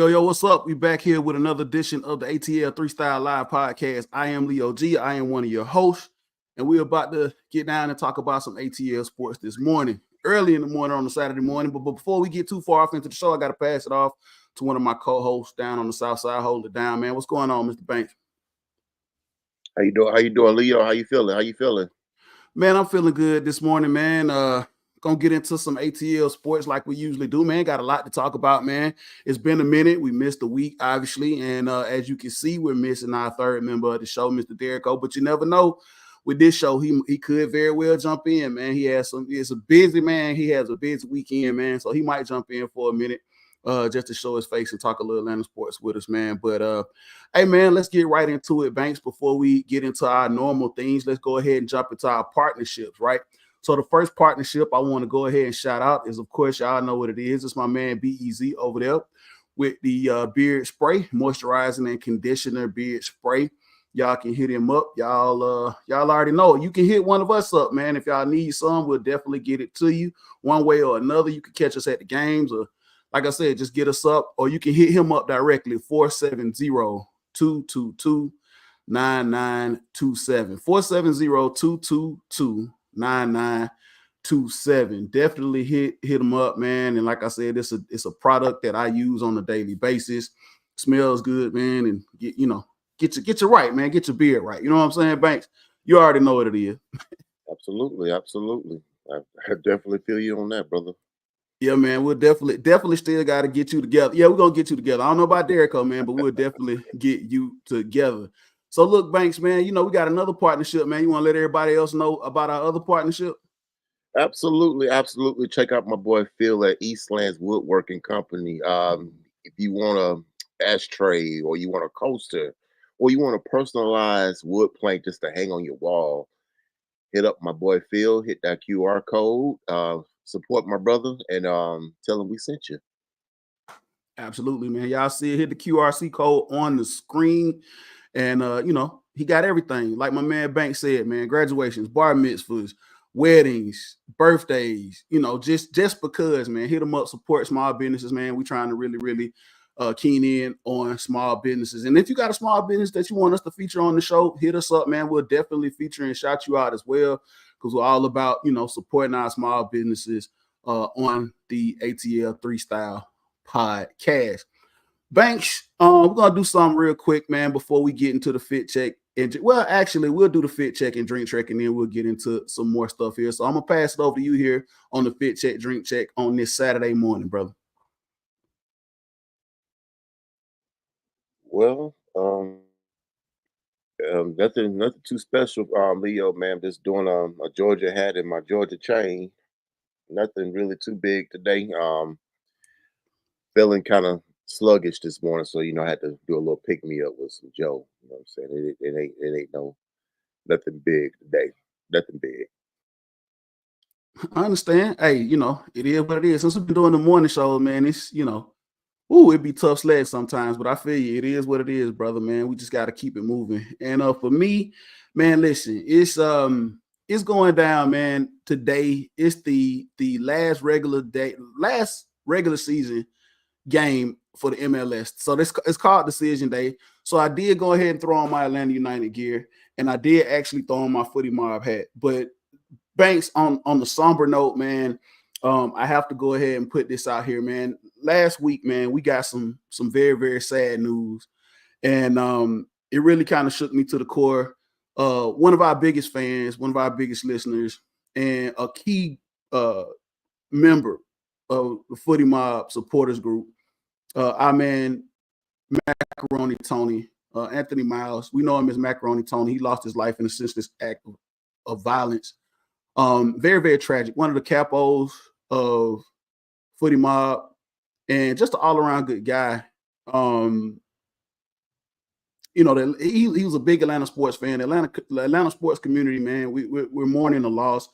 Yo, what's up? We back here with another edition of the ATL 3-Style Live Podcast. I am Leo G. I am one of your hosts, and we're about to get down and talk about some ATL sports this morning, early in the morning on a Saturday morning. But before we get too far off into the show, I got to pass it off to one of my co-hosts down on the south side. Hold it down, man. What's going on, Mr. Banks? How you doing? How you doing, Leo? How you feeling? Man, I'm feeling good this morning, man. Gonna get into some ATL sports like we usually do, man. Got a lot to talk about, man. It's been a minute. We missed a week, obviously, and as you can see, we're missing our third member of the show, Mr. Derek O. But you never know. With this show, he could very well jump in, man. He's a busy man. He has a busy weekend, man. So he might jump in for a minute, just to show his face and talk a little Atlanta sports with us, man. But hey, man, let's get right into it, Banks. Before we get into our normal things, let's go ahead and jump into our partnerships, right? So the first partnership I want to go ahead and shout out is, of course, y'all know what it is. It's my man BEZ over there with the beard spray, moisturizing and conditioner beard spray. Y'all can hit him up. Y'all already know. You can hit one of us up, man. If y'all need some, we'll definitely get it to you one way or another. You can catch us at the games, or like I said, just get us up, or you can hit him up directly, 470-222-9927. 470-222-9927. Definitely hit them up, man. And like I said, it's a product that I use on a daily basis. Smells good, man, and get you right, man. Get your beard right. You know what I'm saying, Banks? You already know what it is. Absolutely. I definitely feel you on that, brother. Yeah, man. We'll definitely still got to get you together. Yeah, we're gonna get you together. I don't know about Derrico, man, but we'll definitely get you together. So look, Banks, man, we got another partnership, man. You want to let everybody else know about our other partnership? Absolutely. Check out my boy Phil at Eastlands Woodworking Company. If you want a ashtray, or you want a coaster, or you want a personalized wood plank just to hang on your wall, hit up my boy Phil. Hit that QR code. Support my brother, and tell him we sent you. Absolutely, man. Y'all see it, hit the QRC code on the screen. And he got everything. Like my man Banks said, man, graduations, bar mitzvahs, weddings, birthdays, just because, man, hit them up, support small businesses, man. We trying to really, really keen in on small businesses. And if you got a small business that you want us to feature on the show, hit us up, man. We'll definitely feature and shout you out as well, because we're all about, supporting our small businesses on the ATL 3-Style Podcast. Banks, we're gonna do something real quick, man, before we get into the fit check. Actually, we'll do the fit check and drink check, and then we'll get into some more stuff here. So I'm gonna pass it over to you here on the fit check, drink check on this Saturday morning, brother. Well, nothing too special, Leo, man. Just doing a Georgia hat and my Georgia chain. Nothing really too big today. Feeling kind of sluggish this morning, so I had to do a little pick me up with some Joe. You know what I'm saying? It ain't nothing big today. Nothing big. I understand. Hey, it is what it is. Since we've been doing the morning show, man, it's it'd be tough sled sometimes, but I feel you. It is what it is, brother, man. We just got to keep it moving. And for me, man, listen, it's going down, man. Today it's the last regular season game for the MLS. So it's called Decision Day. So I did go ahead and throw on my Atlanta United gear, and I did actually throw on my Footy Mob hat. But Banks, on the somber note, man, I have to go ahead and put this out here, man. Last week, man, we got some very, very sad news, and it really kind of shook me to the core. One of our biggest fans, one of our biggest listeners, and a key member of the Footy Mob supporters group. Our man Macaroni Tony, Anthony Miles. We know him as Macaroni Tony. He lost his life in a senseless act of violence. Very, very tragic. One of the capos of Footy Mob, and just an all around good guy. Um, he was a big Atlanta sports fan. Atlanta sports community, man. We're mourning the loss.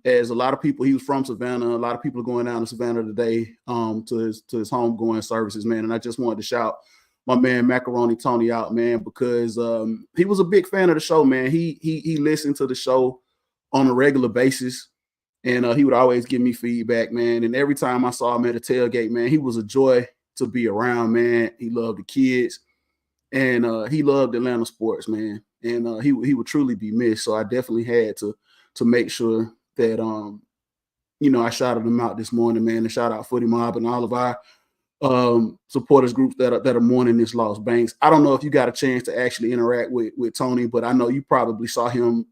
As a lot of people, he was from Savannah. A lot of people are going down to Savannah today to his homegoing services, man. And I just wanted to shout my man Macaroni Tony out, man, because he was a big fan of the show, man. He listened to the show on a regular basis, and he would always give me feedback, man. And every time I saw him at a tailgate, man, he was a joy to be around, man. He loved the kids, and he loved Atlanta sports, man. And he would truly be missed. So I definitely had to make sure that I shouted him out this morning, man, and shout out Footy Mob and all of our supporters groups that are mourning this loss. Banks, I don't know if you got a chance to actually interact with Tony, but I know you probably saw him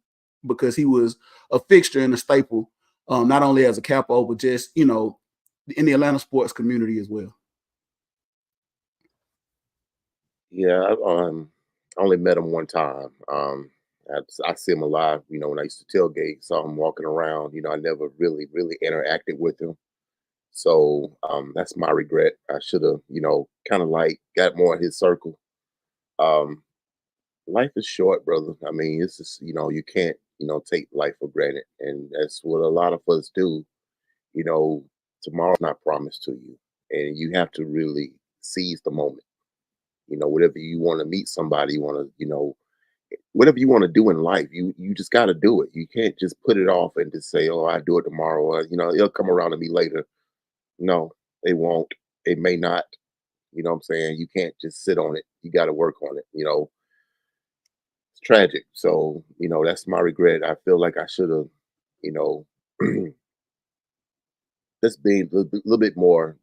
because he was a fixture and a staple, not only as a capo, but just in the Atlanta sports community as well. Yeah, I only met him one time. I see him alive, when I used to tailgate, saw him walking around. I never really interacted with him. So that's my regret. I should have, kind of like got more in his circle. Um, Life is short, brother. I mean, it's just, you can't, take life for granted. And that's what a lot of us do. You know, Tomorrow's not promised to you. And you have to really seize the moment. Whatever you want to meet somebody, you want to, whatever you want to do in life, you just got to do it. You can't just put it off and just say, "Oh, I do it tomorrow." Or, it'll come around to me later. No, it won't. It may not. You know what I'm saying? You can't just sit on it. You got to work on it. It's tragic. So, that's my regret. I feel like I should have, you know, just being little bit more,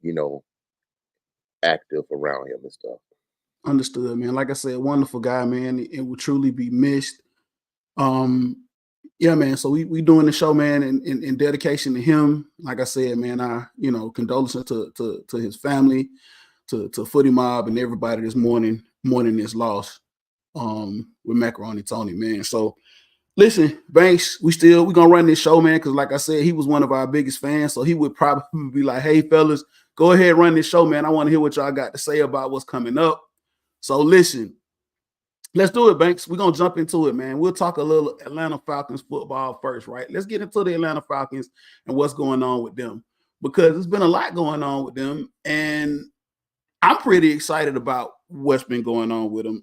active around him and stuff. Understood, man. Like I said, wonderful guy, man. It will truly be missed. Um, yeah, man. So we doing the show, man, in dedication to him. Like I said, man, I condolences to his family, to Footy Mob and everybody this mourning this loss. With Macaroni Tony, man. So listen, Banks, we gonna run this show, man, because like I said, he was one of our biggest fans. So he would probably be like, "Hey, fellas, go ahead, run this show, man. I want to hear what y'all got to say about what's coming up." So listen, let's do it, Banks. We're gonna jump into it, man. We'll talk a little Atlanta Falcons football first, right? Let's get into the Atlanta Falcons and what's going on with them. Because there's been a lot going on with them, and I'm pretty excited about what's been going on with them.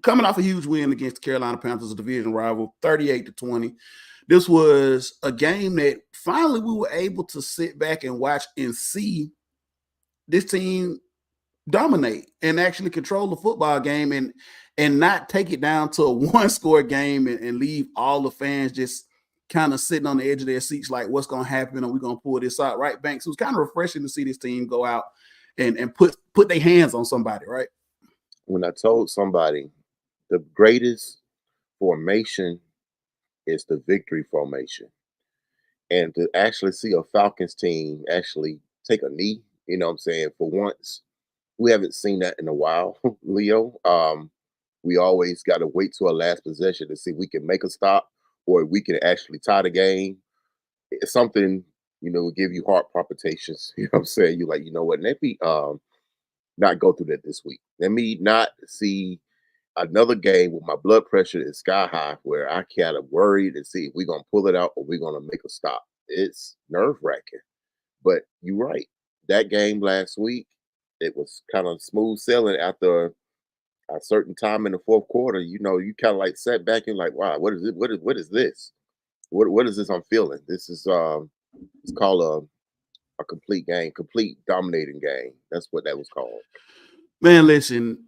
Coming off a huge win against the Carolina Panthers, a division rival, 38-20. This was a game that finally we were able to sit back and watch and see this team dominate and actually control the football game and not take it down to a one-score game and leave all the fans just kind of sitting on the edge of their seats like what's going to happen and we're going to pull this out, right, Banks? It was kind of refreshing to see this team go out and put their hands on somebody, right? When I told somebody the greatest formation is the victory formation, and to actually see a Falcons team actually take a knee, what I'm saying, for once, we haven't seen that in a while, Leo. We always got to wait to our last possession to see if we can make a stop or we can actually tie the game. It's something, will give you heart palpitations. You know what I'm saying? You're like, you know what? Let me not go through that this week. Let me not see another game with my blood pressure is sky high where I kind of worried and see if we're gonna pull it out or we're gonna make a stop. It's nerve wracking. But you're right. That game last week, it was kind of smooth sailing after a certain time in the fourth quarter. You kind of like sat back and like, wow, what is it? What is this? What is this I'm feeling? This is it's called a complete game, complete dominating game. That's what that was called. Man, listen,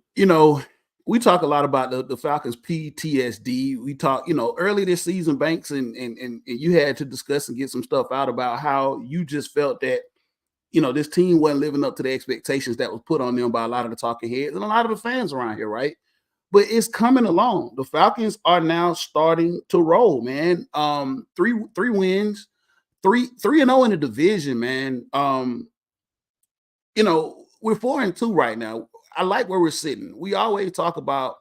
we talk a lot about the Falcons PTSD. We talk, early this season, Banks, and you had to discuss and get some stuff out about how you just felt that, this team wasn't living up to the expectations that was put on them by a lot of the talking heads and a lot of the fans around here, right? but it's coming along. The Falcons are now starting to roll, man. Three wins, three and zero in the division, man. We're 4-2 right now. I like where we're sitting. We always talk about,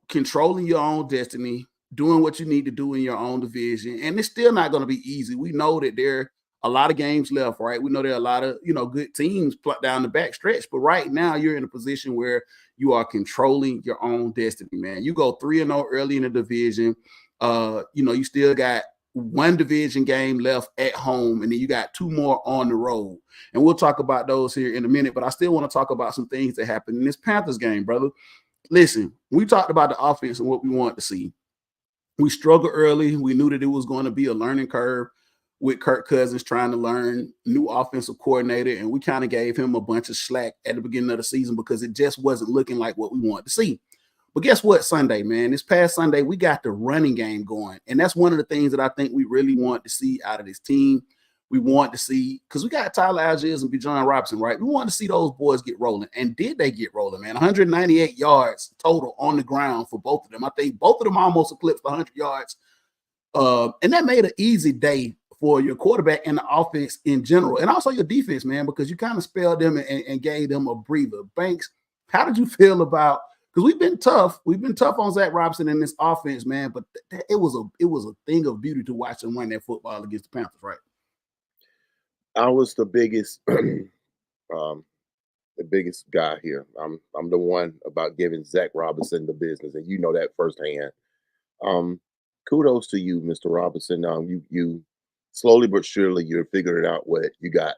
controlling your own destiny, doing what you need to do in your own division. And it's still not going to be easy. We know that there are a lot of games left, right? We know there are a lot of, good teams down the back stretch. But right now, you're in a position where you are controlling your own destiny, man. You go 3-0 early in the division. You still got one division game left at home, and then you got two more on the road. And we'll talk about those here in a minute, but I still want to talk about some things that happened in this Panthers game, brother. Listen, we talked about the offense and what we wanted to see. We struggled early. We knew that it was going to be a learning curve with Kirk Cousins trying to learn new offensive coordinator, and we kind of gave him a bunch of slack at the beginning of the season because it just wasn't looking like what we wanted to see. But guess what, Sunday, man? This past Sunday, we got the running game going. And that's one of the things that I think we really want to see out of this team. We want to see, because we got Tyler Algiers and Bijan Robinson, right? We want to see those boys get rolling. And did they get rolling, man? 198 yards total on the ground for both of them. I think both of them almost eclipsed 100 yards. And that made an easy day for your quarterback and the offense in general. And also your defense, man, because you kind of spelled them and gave them a breather. Banks, how did you feel about, because we've been tough. We've been tough on Zach Robinson in this offense, man. But it was a thing of beauty to watch them run that football against the Panthers, right? I was the biggest um, the biggest guy here. I'm the one about giving Zach Robinson the business, and you know that firsthand. Um, Kudos to you, Mr. Robinson. You slowly but surely you're figuring out what you got,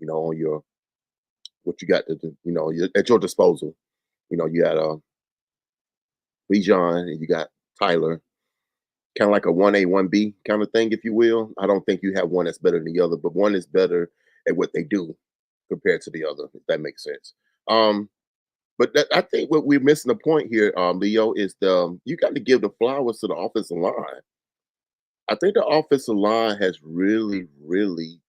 on your what you got to do, at your disposal. You got Bijan and you got Tyler, kind of like a 1A, 1B kind of thing, if you will. I don't think you have one that's better than the other, but one is better at what they do compared to the other, if that makes sense. Um, I think what we're missing the point here, Leo, is you got to give the flowers to the offensive line. I think the offensive line has really, really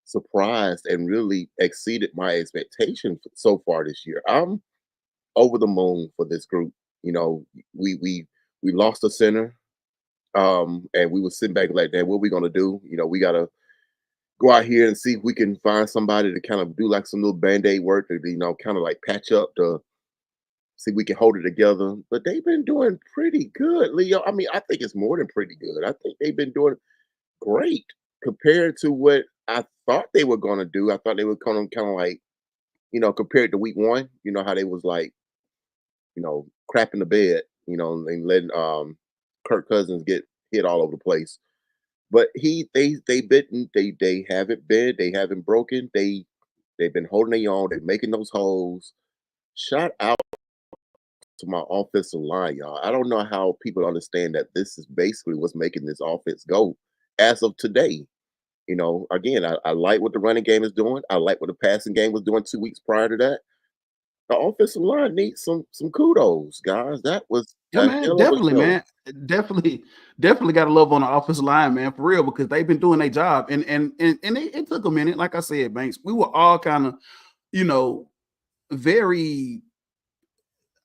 surprised and really exceeded my expectations so far this year. I'm over the moon for this group. You know, we lost a center, and we were sitting back like that. What are we gonna do? We gotta go out here and see if we can find somebody to kind of do like some little band-aid work to, kind of like patch up to see if we can hold it together. But they've been doing pretty good, Leo. I mean, I think it's more than pretty good. I think they've been doing great compared to what I thought they were gonna do. I thought they were kind of like, compared to week one, how they was like, crap in the bed, and letting Kirk Cousins get hit all over the place. But they haven't been, they haven't broken, they've been holding their own, they're making those holes. Shout out to my offensive line, y'all. I don't know how people understand that this is basically what's making this offense go as of today. Again, I like what the running game is doing. I like what the passing game was doing 2 weeks prior to that. The offensive line needs some kudos, guys. That was Yeah, a man, hell of a definitely, show. man. Definitely got to love on the offensive line, man, for real, because they've been doing their job. And it took a minute. Like I said, Banks, we were all kind of, you know, very,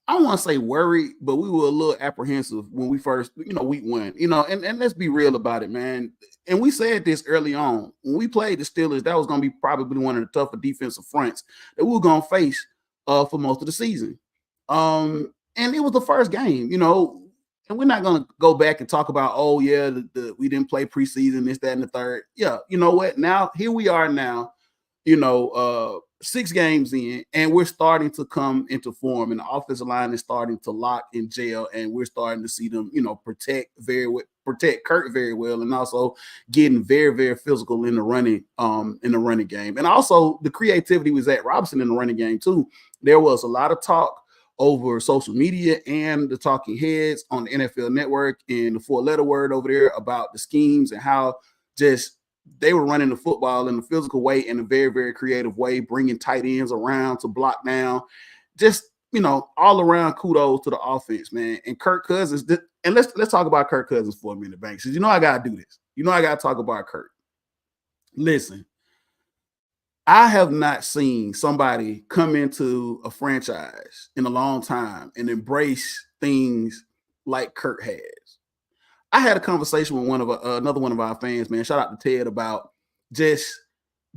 I don't want to say worried, but we were a little apprehensive when we first, week one, and let's be real about it, man. And we said this early on when we played the Steelers, that was going to be probably one of the tougher defensive fronts that we were going to face for most of the season. And it was the first game, and we're not going to go back and talk about, oh, yeah, we didn't play preseason, this, that, and the third. Yeah, you know what? Now, here we are now, 6 games in, and we're starting to come into form, and the offensive line is starting to lock in jail, and we're starting to see them, protect Kurt very well, and also getting very, very physical in the running game, and also the creativity was at Robinson in the running game too. There was a lot of talk over social media and the talking heads on the NFL Network and the 4-letter word over there about the schemes and how just they were running the football in a physical way in a very, very creative way, bringing tight ends around to block down. Just, all around kudos to the offense, man. And Kirk Cousins, and let's talk about Kirk Cousins for a minute, Banks. I got to do this. I got to talk about Kirk. Listen, I have not seen somebody come into a franchise in a long time and embrace things like Kurt has. I had a conversation with another one of our fans, man. Shout out to Ted about just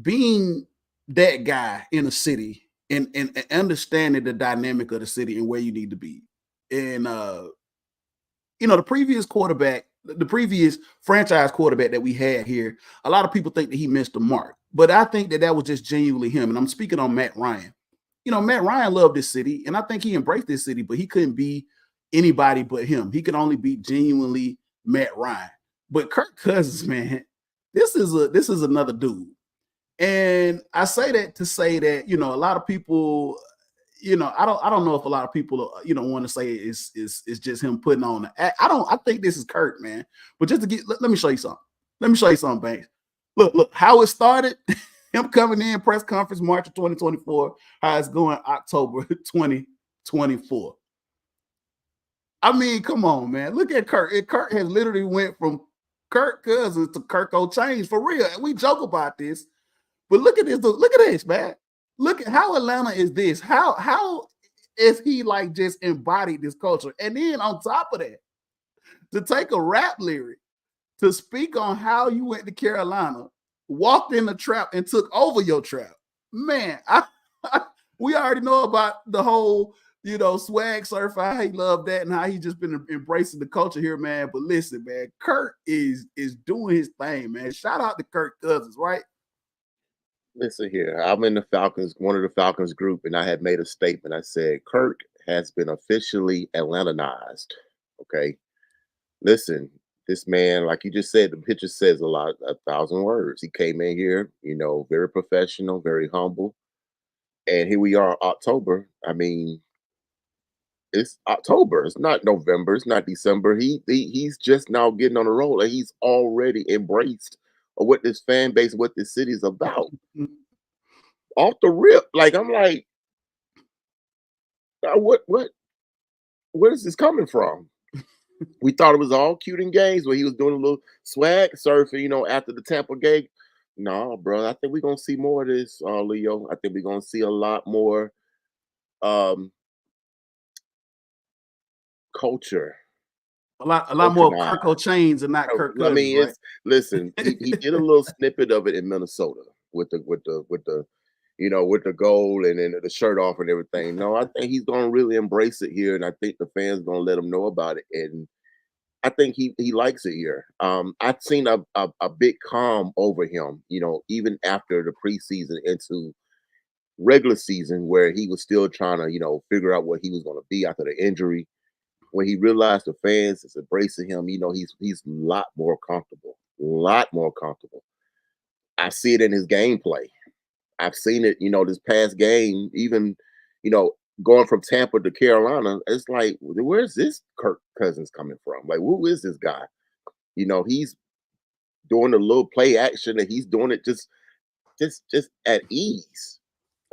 being that guy in a city and understanding the dynamic of the city and where you need to be. And the previous quarterback, the previous franchise quarterback that we had here, a lot of people think that he missed the mark, but I think that that was just genuinely him. And I'm speaking on Matt Ryan. Matt Ryan loved this city, and I think he embraced this city, but he couldn't be anybody but him. He could only be genuinely Matt Ryan. But Kirk Cousins, man, this is another dude. And I say that to say that a lot of people, I don't know if a lot of people want to say it's just him putting on the act. I think this is Kirk, man. But just to let me show you something. Let me show you something, Banks. Look how it started. Him coming in press conference March of 2024. How it's going October 2024. I mean, come on, man. Look at Kirk. Kirk has literally went from Kirk Cousins to Kirk O'Chains for real. And we joke about this, but look at this. Look at this, man. Look at how Atlanta is this. How is he like just embodied this culture? And then on top of that, to take a rap lyric to speak on how you went to Carolina, walked in the trap and took over your trap. Man, we already know about the whole, swag surfer, how he loved that and how he just been embracing the culture here, man. But listen, man, Kurt is doing his thing, man. Shout out to Kirk Cousins, right? Listen here, I'm in the Falcons, one of the Falcons group, and I had made a statement. I said, Kirk has been officially Atlantanized. Okay. Listen, this man, like you just said, the picture says a lot, 1,000 words. He came in here, very professional, very humble. And here we are, October. I mean, it's October. It's not November. It's not December. He's just now getting on the roll, and he's already embraced what this fan base, what this city is about. Off the rip, like I'm like, where is this coming from? We thought it was all cute and games where he was doing a little swag surfing, after the Tampa game. No, bro, I think we're gonna see more of this, Leo. I think we're gonna see a lot more um culture. A lot more Culture. Kirk O'Chains and not Kirk I Cousins, mean, right? it's listen. He did a little snippet of it in Minnesota with the goal and then the shirt off and everything. No, I think he's gonna really embrace it here, and I think the fans gonna let him know about it. And I think he likes it here. I've seen a big calm over him. Even after the preseason into regular season, where he was still trying to figure out what he was gonna be after the injury when he realized the fans is embracing him, he's a lot more comfortable. A lot more comfortable. I see it in his gameplay. I've seen it, this past game, even, you know, going from Tampa to Carolina, it's like, where's this Kirk Cousins coming from? Like, who is this guy? He's doing a little play action and he's doing it just at ease.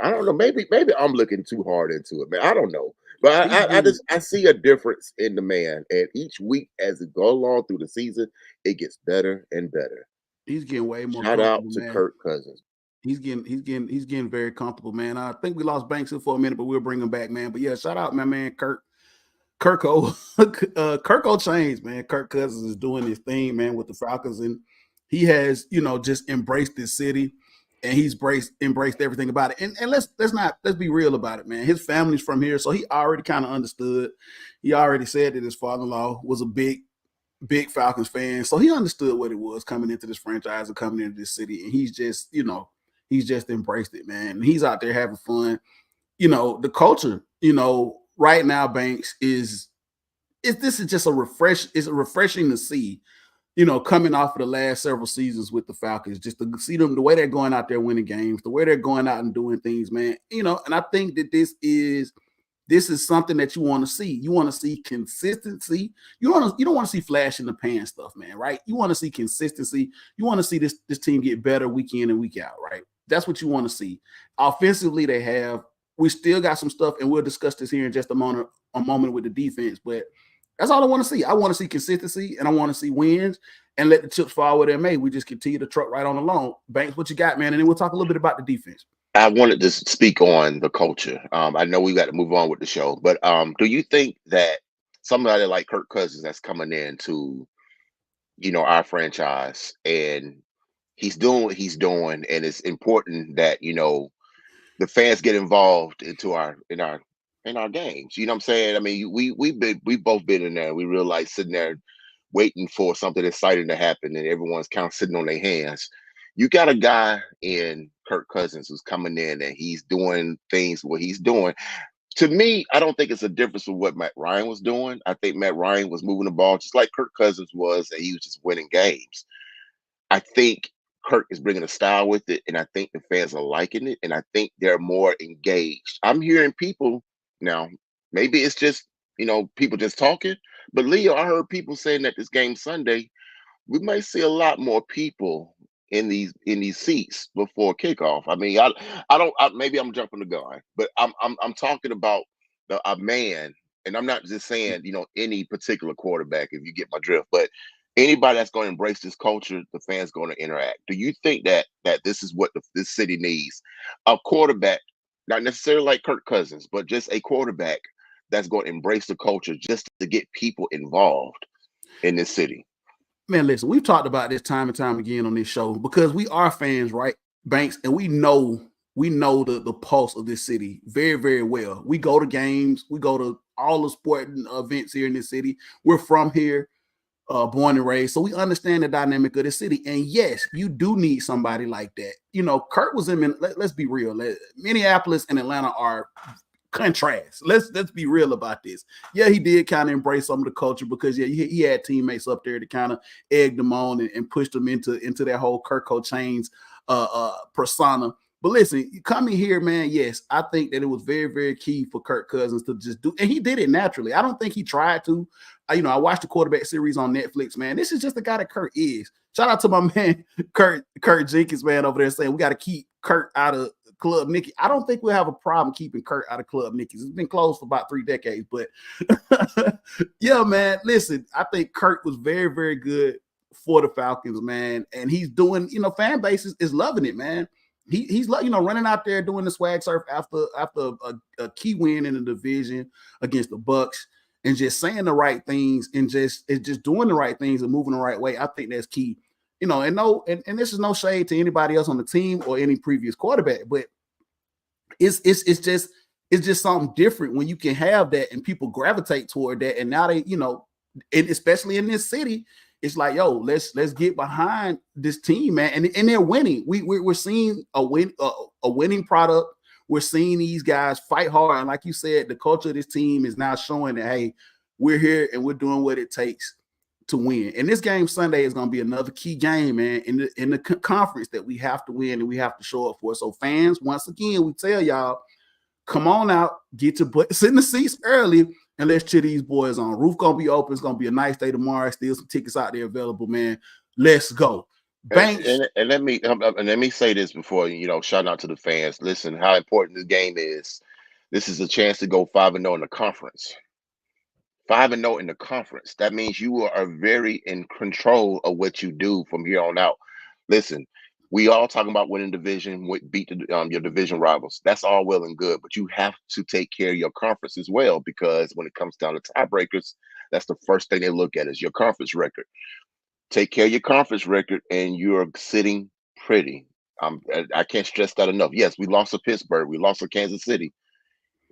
I don't know. Maybe I'm looking too hard into it, man. I don't know. But He's getting I see a difference in the man. And each week as it go along through the season, it gets better and better. he's getting way more Shout out comfortable, to man. Kirk Cousins. He's getting very comfortable, man. I think we lost Banks for a minute, but we'll bring him back, man. But yeah, shout out my man Kirk O'Chains, man. Kirk Cousins is doing his thing, man, with the Falcons, and he has, just embraced this city, and he's embraced everything about it. And let's be real about it, man. His family's from here, so he already kind of understood. He already said that his father-in-law was a big Falcons fan, so he understood what it was coming into this franchise and coming into this city, and he's just embraced it, man. And he's out there having fun. The culture, right now, Banks is this is just a refresh. It's refreshing to see, coming off of the last several seasons with the Falcons, just to see them the way they're going out there winning games, the way they're going out and doing things, man. And I think that this is something that you want to see. You want to see consistency. You don't want to see flash in the pan stuff, man, right? You want to see consistency. You want to see this team get better week in and week out, right? That's what you want to see. Offensively, they have we still got some stuff, and we'll discuss this here in just a moment with the defense. But That's all I want to see. I want to see consistency and I want to see wins and let the chips fall where they may. We just continue to truck right on along. Banks, what you got, man? And then we'll talk a little bit about the defense. I wanted to speak on the culture. I know we got to move on with the show, but do you think that somebody like Kirk Cousins that's coming in to, our franchise, and he's doing what he's doing, and it's important that the fans get involved in our games. You know what I'm saying? I mean, we've both been in there. We realize sitting there waiting for something exciting to happen, and everyone's kind of sitting on their hands. You got a guy in Kirk Cousins who's coming in and he's doing things what he's doing. To me, I don't think it's a difference with what Matt Ryan was doing. I think Matt Ryan was moving the ball just like Kirk Cousins was, and he was just winning games. I think Kirk is bringing a style with it, and I think the fans are liking it, and I think they're more engaged. I'm hearing people now. Maybe it's just people just talking, but Leo, I heard people saying that this game Sunday we might see a lot more people in these seats before kickoff. I mean, I don't. Maybe I'm jumping the gun, but I'm talking about a man, and I'm not just saying any particular quarterback. If you get my drift, but anybody that's going to embrace this culture, the fans going to interact. Do you think that this is what this city needs? A quarterback, not necessarily like Kirk Cousins, but just a quarterback that's going to embrace the culture just to get people involved in this city. Man, listen, we've talked about this time and time again on this show because we are fans, right, Banks, and we know the pulse of this city very, very well. We go to games, we go to all the sporting events here in this city. We're from here, born and raised, so we understand the dynamic of the city. And yes, you do need somebody like that. Kurt was in. Let's be real. Minneapolis and Atlanta are contrast. Let's be real about this. Yeah, he did kind of embrace some of the culture because he had teammates up there to kind of egg them on and push them into that whole Kirk Chains persona. But listen, coming here, man, yes, I think that it was very, very key for Kirk Cousins to just do, and he did it naturally. I don't think he tried to. I watched the quarterback series on Netflix, man. This is just the guy that Kurt is. Shout out to my man, Kurt Jenkins, man, over there saying we got to keep Kurt out of Club Nicky. I don't think we'll have a problem keeping Kurt out of Club Nicky's. It's been closed for about 3 decades, but yeah, man. Listen, I think Kurt was very, very good for the Falcons, man, and he's doing. Fan base is loving it, man. He's running out there doing the swag surf after a key win in the division against the Bucks, and just saying the right things and just doing the right things and moving the right way. I think that's key. And this is no shade to anybody else on the team or any previous quarterback, but it's just something different when you can have that and people gravitate toward that. And now they, and especially in this city, it's like, yo, let's get behind this team, man. And they're winning. We're seeing a winning product. We're seeing these guys fight hard. And like you said, the culture of this team is now showing that, hey, we're here and we're doing what it takes to win. And this game Sunday is going to be another key game, man, in the conference that we have to win and we have to show up for. So fans, once again, we tell y'all, come on out, get your butts in the seats early, and let's cheer these boys on. Roof going to be open. It's going to be a nice day tomorrow. Still some tickets out there available, man. Let's go. Banks. And let me say this before shout out to the fans. Listen, how important this game is. This is a chance to go 5-0 in the conference. 5-0 in the conference. That means you are very in control of what you do from here on out. Listen, we all talking about winning division, beat your division rivals. That's all well and good, but you have to take care of your conference as well, because when it comes down to tiebreakers, that's the first thing they look at is your conference record. Take care of your conference record, and you're sitting pretty. I can't stress that enough. Yes, we lost to Pittsburgh. We lost to Kansas City.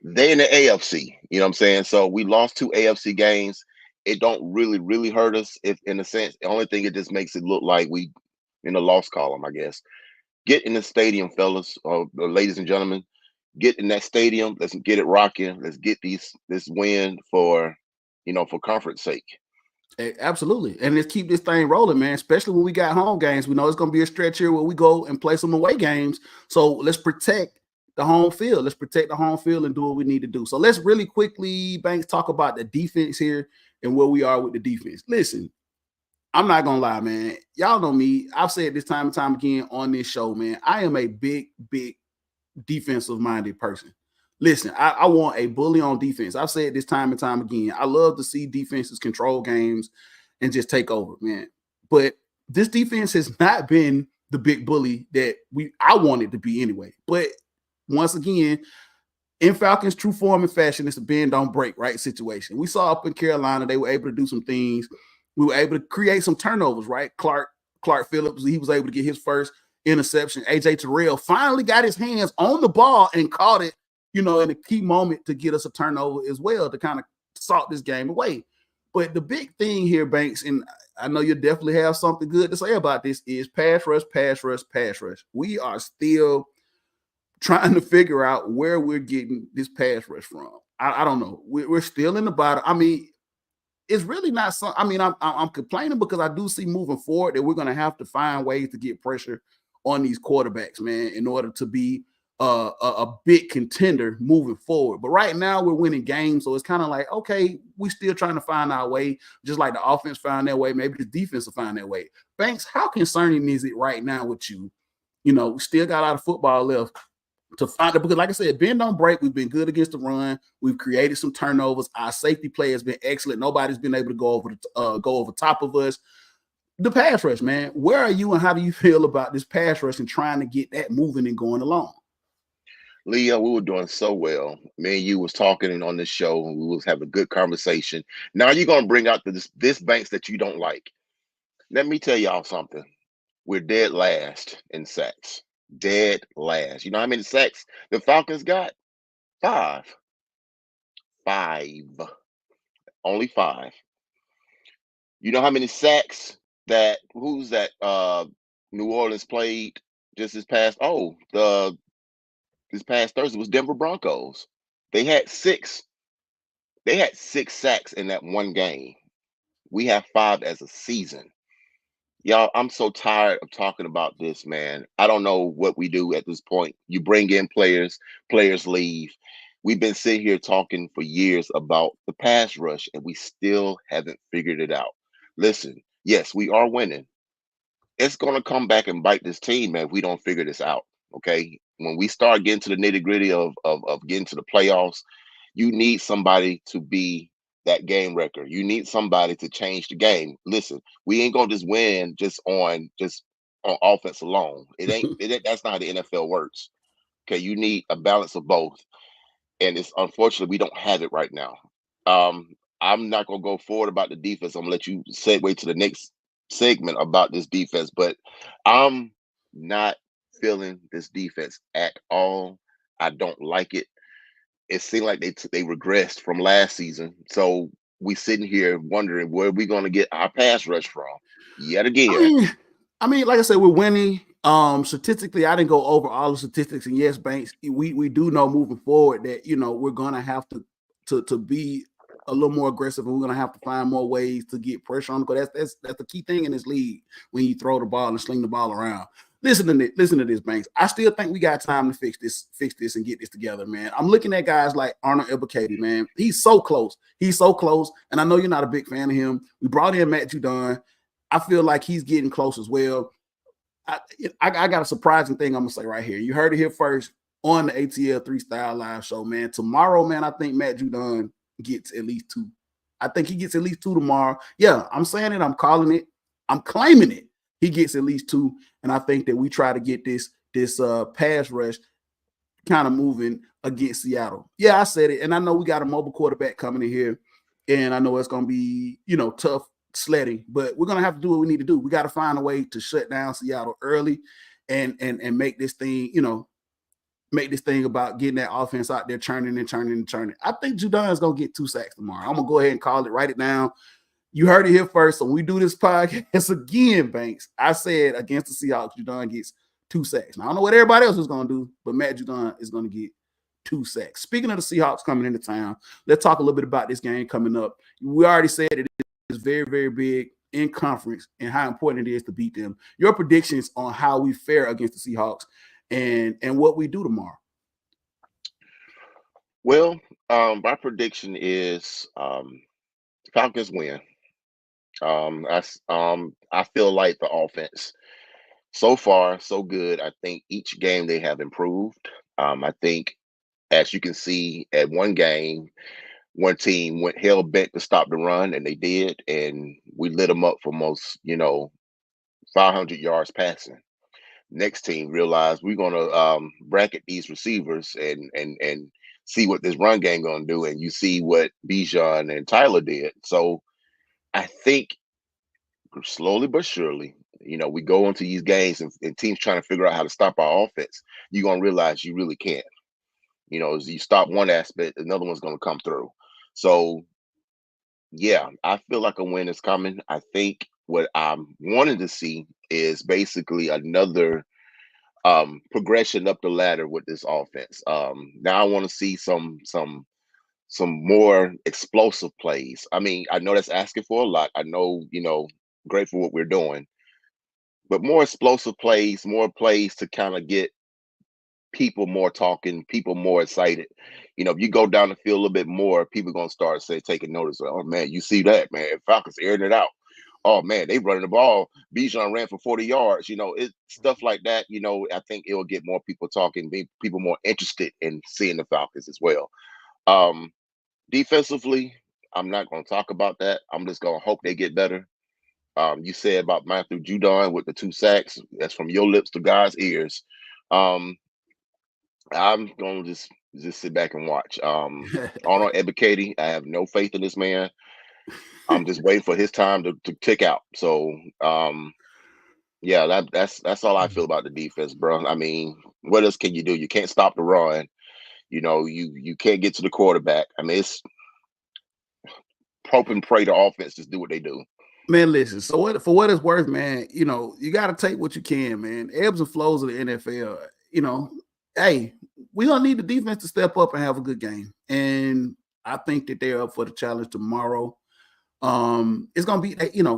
They in the AFC, you know what I'm saying? So we lost 2 AFC games. It don't really, really hurt us if in a sense. The only thing it just makes it look like we in the loss column, I guess. Get in the stadium, fellas, ladies and gentlemen. Get in that stadium. Let's get it rocking. Let's get this win for conference sake. Absolutely. And let's keep this thing rolling, man, especially when we got home games. We know it's going to be a stretch here where we go and play some away games. So let's protect the home field. Let's protect the home field and do what we need to do. So let's really quickly, Banks, talk about the defense here and where we are with the defense. Listen, I'm not going to lie, man. Y'all know me. I've said this time and time again on this show, man. I am a big, big defensive-minded person. Listen, I want a bully on defense. I've said this time and time again. I love to see defenses control games and just take over, man. But this defense has not been the big bully that I wanted to be anyway. But once again, in Falcons' true form and fashion, it's a bend don't break, right? Situation. We saw up in Carolina, they were able to do some things. We were able to create some turnovers, right? Clark Phillips, he was able to get his first interception. AJ Terrell finally got his hands on the ball and caught it, in a key moment to get us a turnover as well to kind of salt this game away. But the big thing here, Banks, and I know you definitely have something good to say about this, is pass rush, pass rush, pass rush. We are still trying to figure out where we're getting this pass rush from. I don't know. We're still in the bottom. I mean, it's really not some. I mean, I'm complaining because I do see moving forward that we're going to have to find ways to get pressure on these quarterbacks, man, in order to be a big contender moving forward. But right now we're winning games, so it's kind of like, okay, we're still trying to find our way, just like the offense found their way. Maybe the defense will find their way. Banks, how concerning is it right now with you? We still got a lot of football left to find it because, like I said, bend don't break. We've been good against the run. We've created some turnovers. Our safety play has been excellent. Nobody's been able to go over top of us. The pass rush, man. Where are you, and how do you feel about this pass rush and trying to get that moving and going along? Leo, we were doing so well. Me and you was talking on this show, and we was having a good conversation. Now you're gonna bring out this Banks that you don't like. Let me tell y'all something. We're dead last in sacks. Dead last. You know how many sacks the Falcons got? Five. Five. Only five. You know how many sacks that who's that New Orleans played just this past the this past Thursday was Denver Broncos. They had six. They had six sacks in that one game. We have five as a season. Y'all, I'm so tired of talking about this, man. I don't know what we do at this point. You bring in players, players leave. We've been sitting here talking for years about the pass rush, and we still haven't figured it out. Listen, yes, we are winning. It's going to come back and bite this team, man, if we don't figure this out. Okay. When we start getting to the nitty gritty of getting to the playoffs, you need somebody to be that game record. You need somebody to change the game. Listen, we ain't gonna just win just on offense alone. That's not how the NFL works. Okay, you need a balance of both, and it's unfortunately we don't have it right now. I'm not gonna go forward about the defense. I'm gonna let you segue to the next segment about this defense, but I'm not feeling this defense at all. I don't like it. It seemed like they regressed from last season. So we sitting here wondering where we going to get our pass rush from yet I again. mean, like I said, we're winning. Statistically, I didn't go over all the statistics, and yes, Banks, we do know moving forward that we're gonna have to be a little more aggressive, and we're gonna have to find more ways to get pressure on because that's the key thing in this league when you throw the ball and sling the ball around. Listen to this, Banks. I still think we got time to fix this, and get this together, man. I'm looking at guys like Arnold Ebiketie, man. He's so close. He's so close, and I know you're not a big fan of him. We brought in Matt Judon. I feel like he's getting close as well. I got a surprising thing I'm gonna say right here. You heard it here first on the ATL 3 Style Live Show, man. Tomorrow, man, I think Matt Judon gets at least two. I think he gets at least two tomorrow. Yeah, I'm saying it. I'm calling it. I'm claiming it. He gets at least two, and I think that we try to get this pass rush kind of moving against Seattle. Yeah, I said it, and I know we got a mobile quarterback coming in here, and I know it's going to be tough sledding, but we're going to have to do what we need to do. We got to find a way to shut down Seattle early, and make this thing make this thing about getting that offense out there churning and churning and churning. I think Judon is going to get 2 sacks tomorrow. I'm going to go ahead and call it, write it down. You heard it here first. So when we do this podcast again, Banks, I said against the Seahawks, Judon gets 2 sacks. Now, I don't know what everybody else is going to do, but Matt Judon is going to get 2 sacks. Speaking of the Seahawks coming into town, let's talk a little bit about this game coming up. We already said it is very, very big in conference and how important it is to beat them. Your predictions on how we fare against the Seahawks and what we do tomorrow. Well, my prediction is Falcons win. I feel like the offense so far so good. I think each game they have improved. I think As you can see, at one game, one team went hell bent to stop the run, and they did, and we lit them up for most, 500 yards passing. Next team realized we're gonna bracket these receivers and see what this run game gonna do, and you see what Bijan and Tyler did. So I think slowly but surely, we go into these games and teams trying to figure out how to stop our offense. You're gonna realize you really can't. As you stop one aspect, another one's gonna come through. So yeah, I feel like a win is coming. I think what I'm wanting to see is basically another progression up the ladder with this offense. Now I want to see some more explosive plays. I mean, I know that's asking for a lot. I know, great for what we're doing, but more explosive plays, more plays to kind of get people more talking, people more excited. If you go down the field a little bit more, people gonna start taking notice. Like, oh man, you see that, man? Falcons airing it out. Oh man, they running the ball. Bijan ran for 40 yards. It stuff like that. I think it'll get more people talking, be people more interested in seeing the Falcons as well. Um, Defensively, I'm not gonna talk about that. I'm just gonna hope they get better. You said about Matthew Judon with the 2 sacks. That's from your lips to God's ears. Um, I'm gonna just sit back and watch. Arnold Ebiketie, I have no faith in this man. I'm just waiting for his time to tick out. So yeah, that's all I feel about the defense, bro. I mean, what else can you do? You can't stop the run. You can't get to the quarterback. I mean, it's hope and pray the offense just do what they do. Man, listen. So what for what it's worth, man? You got to take what you can, man. Ebbs and flows of the NFL. You know, hey, we gonna need the defense to step up and have a good game, and I think that they're up for the challenge tomorrow. It's gonna be,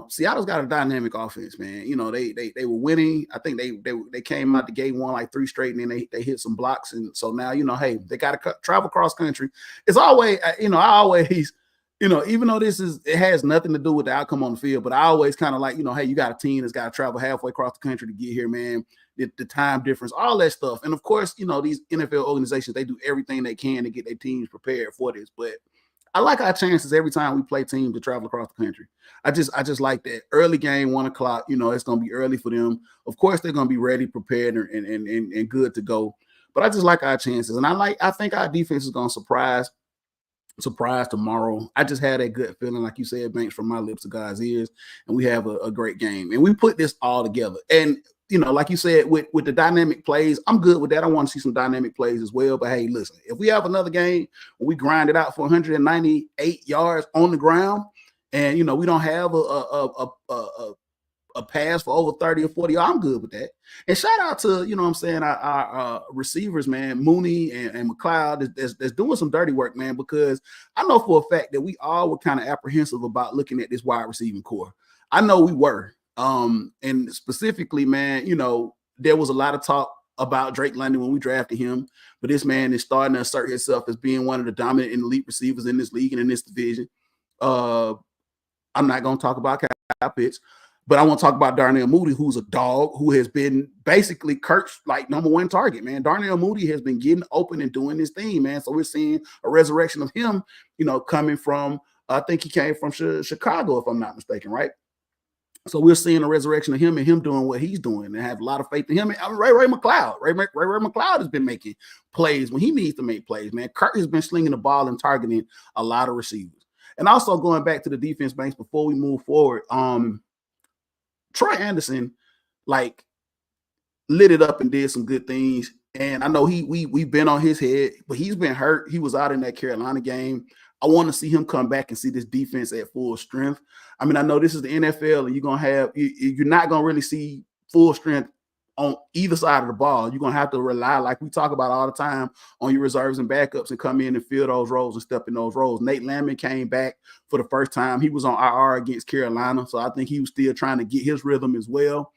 Seattle's got a dynamic offense, man. They were winning. I think they came out the game, won like 3 straight, and then they hit some blocks, and so now hey, they got to travel cross country. It's always, I always, even though it has nothing to do with the outcome on the field, but I always kind of like, hey, you got a team that's got to travel halfway across the country to get here, man. The time difference, all that stuff, and of course, these NFL organizations, they do everything they can to get their teams prepared for this, but I like our chances every time we play teams to travel across the country. I just like that early game, 1 o'clock. It's gonna be early for them. Of course, they're gonna be ready, prepared, and good to go. But I just like our chances, and I think our defense is gonna surprise tomorrow. I just had that good feeling, like you said, Banks, from my lips to God's ears, and we have a great game, and we put this all together. And like you said, with the dynamic plays, I'm good with that. I want to see some dynamic plays as well. But hey, listen, if we have another game where we grind it out for 198 yards on the ground, and we don't have a pass for over 30 or 40, I'm good with that. And shout out to, what I'm saying, our receivers, man, Mooney and McLeod, that's doing some dirty work, man, because I know for a fact that we all were kind of apprehensive about looking at this wide receiving core. I know we were. And specifically, man, there was a lot of talk about Drake London when we drafted him, but this man is starting to assert himself as being one of the dominant and elite receivers in this league and in this division. I'm not going to talk about Kyle Pitts, but I want to talk about Darnell Mooney, who's a dog who has been basically Kirk's like #1 target, man. Darnell Mooney has been getting open and doing his thing, man. So we're seeing a resurrection of him, coming from, I think he came from Chicago, if I'm not mistaken, right? So we're seeing a resurrection of him and him doing what he's doing, and have a lot of faith in him. And Ray McLeod, Ray McLeod has been making plays when he needs to make plays, man. Kirk has been slinging the ball and targeting a lot of receivers. And also going back to the defense, Banks, before we move forward, Troy Anderson, like, lit it up and did some good things. And I know we've been on his head, but he's been hurt. He was out in that Carolina game. I want to see him come back and see this defense at full strength. I mean, I know this is the NFL, and you're not gonna really see full strength on either side of the ball. You're gonna have to rely, like we talk about all the time, on your reserves and backups and come in and fill those roles and step in those roles. Nate Landman came back for the first time. He was on IR against Carolina, so I think he was still trying to get his rhythm as well.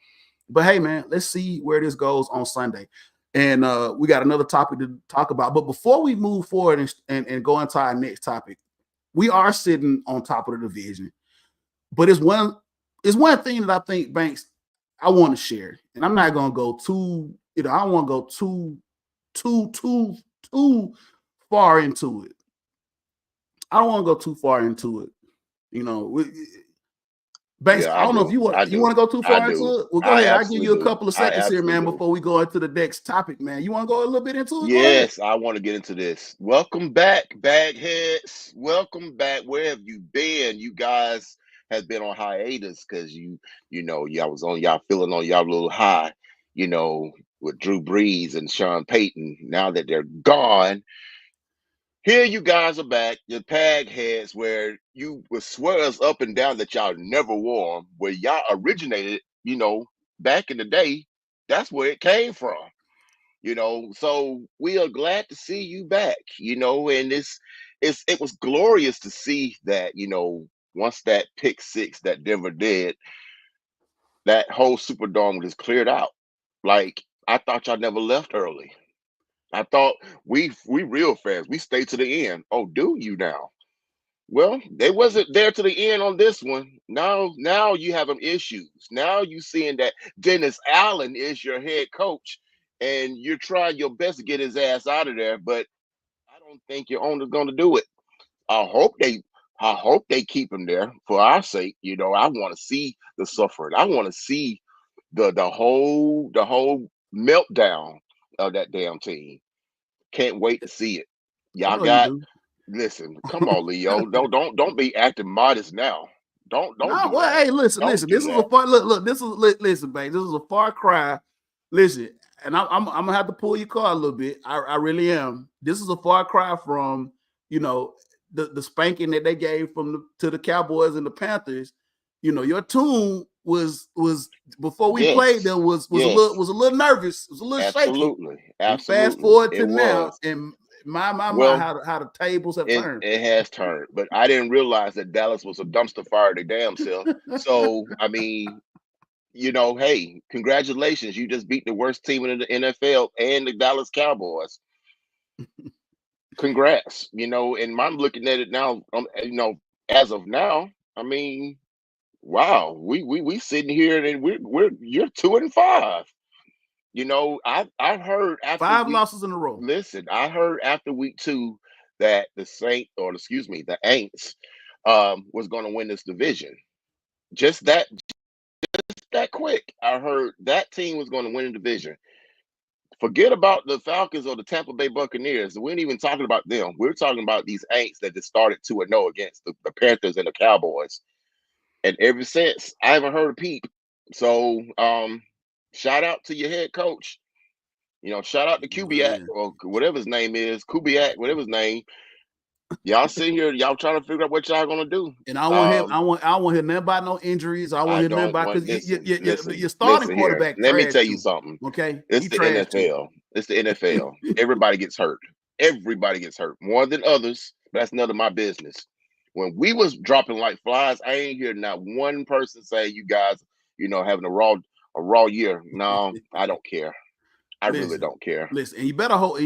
But hey, man, let's see where this goes on Sunday. And we got another topic to talk about. But before we move forward and go into our next topic, we are sitting on top of the division. But it's one thing that I think, Banks, I want to share. And I'm not gonna go too, I don't want to go too far into it. I don't want to go too far into it. You know, Banks, Yeah, I I don't know if do. I you want do. to go too I far do. into it. Well, go I ahead. I'll give you absolutely a do. couple of I seconds here, man, absolutely do. before we go into the next topic, man. You want to go a little bit into it? Go ahead. Yes, I want to get into this. Welcome back, bagheads. Welcome back. Where have you been? You guys have been on hiatus because y'all was on y'all feeling on y'all little high, you know, with Drew Brees and Sean Payton. Now that they're gone, here you guys are back, your pag heads, where you would swear us up and down that y'all never wore 'em, where y'all originated, back in the day. That's where it came from. So we are glad to see you back, and it was glorious to see that, once that pick six that Denver did, that whole Superdome was cleared out. Like, I thought y'all never left early. I thought we real fans, we stay to the end. Oh, do you now? Well, they wasn't there to the end on this one. Now you having issues. Now you seeing that Dennis Allen is your head coach, and you're trying your best to get his ass out of there. But I don't think your owner's going to do it. I hope they, I hope they keep him there for our sake. I want to see the suffering. I want to see the whole meltdown of that damn team. Can't wait to see it. I Y'all know you got do. Listen, come on, Leo. Don't be acting modest now. Don't No, do well, that. hey, listen, Don't listen. do This is a that. far listen, listen, man. This is a far cry. Listen, and I'm gonna have to pull your car a little bit. I really am. This is a far cry from you know the spanking that they gave to the Cowboys and the Panthers. Your tune was before we played Yes. them Yes. was a little nervous, was a little shaky. Absolutely. And fast Absolutely. forward It to now, was. and my, Well, how the tables have it turned. it has turned, but I didn't realize that Dallas was a dumpster fire to damn self. So I mean, hey, congratulations. You just beat the worst team in the NFL and the Dallas Cowboys. Congrats. And I'm looking at it now, as of now, I mean, wow, we sitting here and we're you're 2-5. I heard after Five week losses in a row. listen, I heard after week two that the Saint or excuse me, the Aints was gonna win this division. Just that quick. I heard that team was gonna win the division. Forget about the Falcons or the Tampa Bay Buccaneers. We ain't even talking about them. We're talking about these Aints that just started 2-0 against the Panthers and the Cowboys. And ever since, I haven't heard a peep. So, shout out to your head coach. Shout out to Kubiak Man. or whatever his name is, Kubiak, whatever his name. Y'all sitting here, y'all trying to figure out what y'all gonna do. And I don't want him. Um, I don't want to hear nothing about no injuries. I want I to hear nothing don't about want because listen, your listen, starting listen here. quarterback Let me trash tell you too. something. Okay, It's he the trash too. NFL. It's the NFL. Everybody gets hurt. Everybody gets hurt more than others. But that's none of my business. When we was dropping like flies, I ain't hear not one person say you guys, having a raw year. No, I don't care. I really Listen, don't care. listen, and you better hope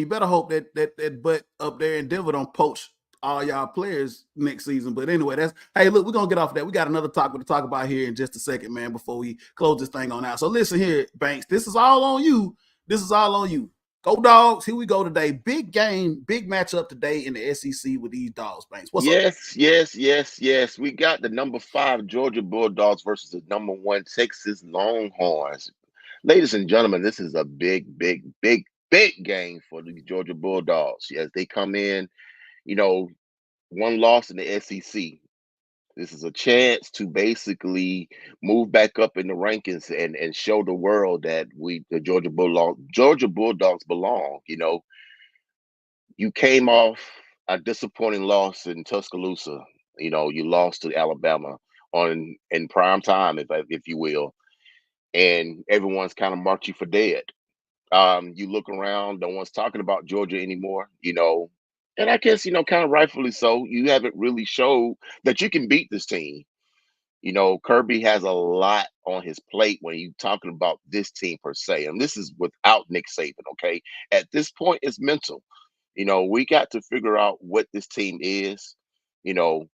that butt up there in Denver don't poach all y'all players next season. But anyway, that's hey, look, we're gonna get off that. We got another topic to talk about here in just a second, man, before we close this thing on out. So listen here, Banks, this is all on you. This is all on you. Go dogs. Here we go today. Big game, big matchup today in the SEC with these dogs, Banks. What's up? Yes, yes, yes, yes. We got the number 5 Georgia Bulldogs versus the number 1 Texas Longhorns. Ladies and gentlemen, this is a big, big, big, big game for the Georgia Bulldogs. Yes, they come in, you know, one loss in the SEC. This is a chance to basically move back up in the rankings and show the world that the Georgia Bulldogs belong. You came off a disappointing loss in Tuscaloosa. You lost to Alabama on in prime time, if you will, and everyone's kind of marked you for dead. You look around, no one's talking about Georgia anymore. And I guess kind of rightfully so. You haven't really showed that you can beat this team. Kirby has a lot on his plate when you talking about this team per se, and this is without Nick Saban. Okay, at this point, it's mental. We got to figure out what this team is. You know,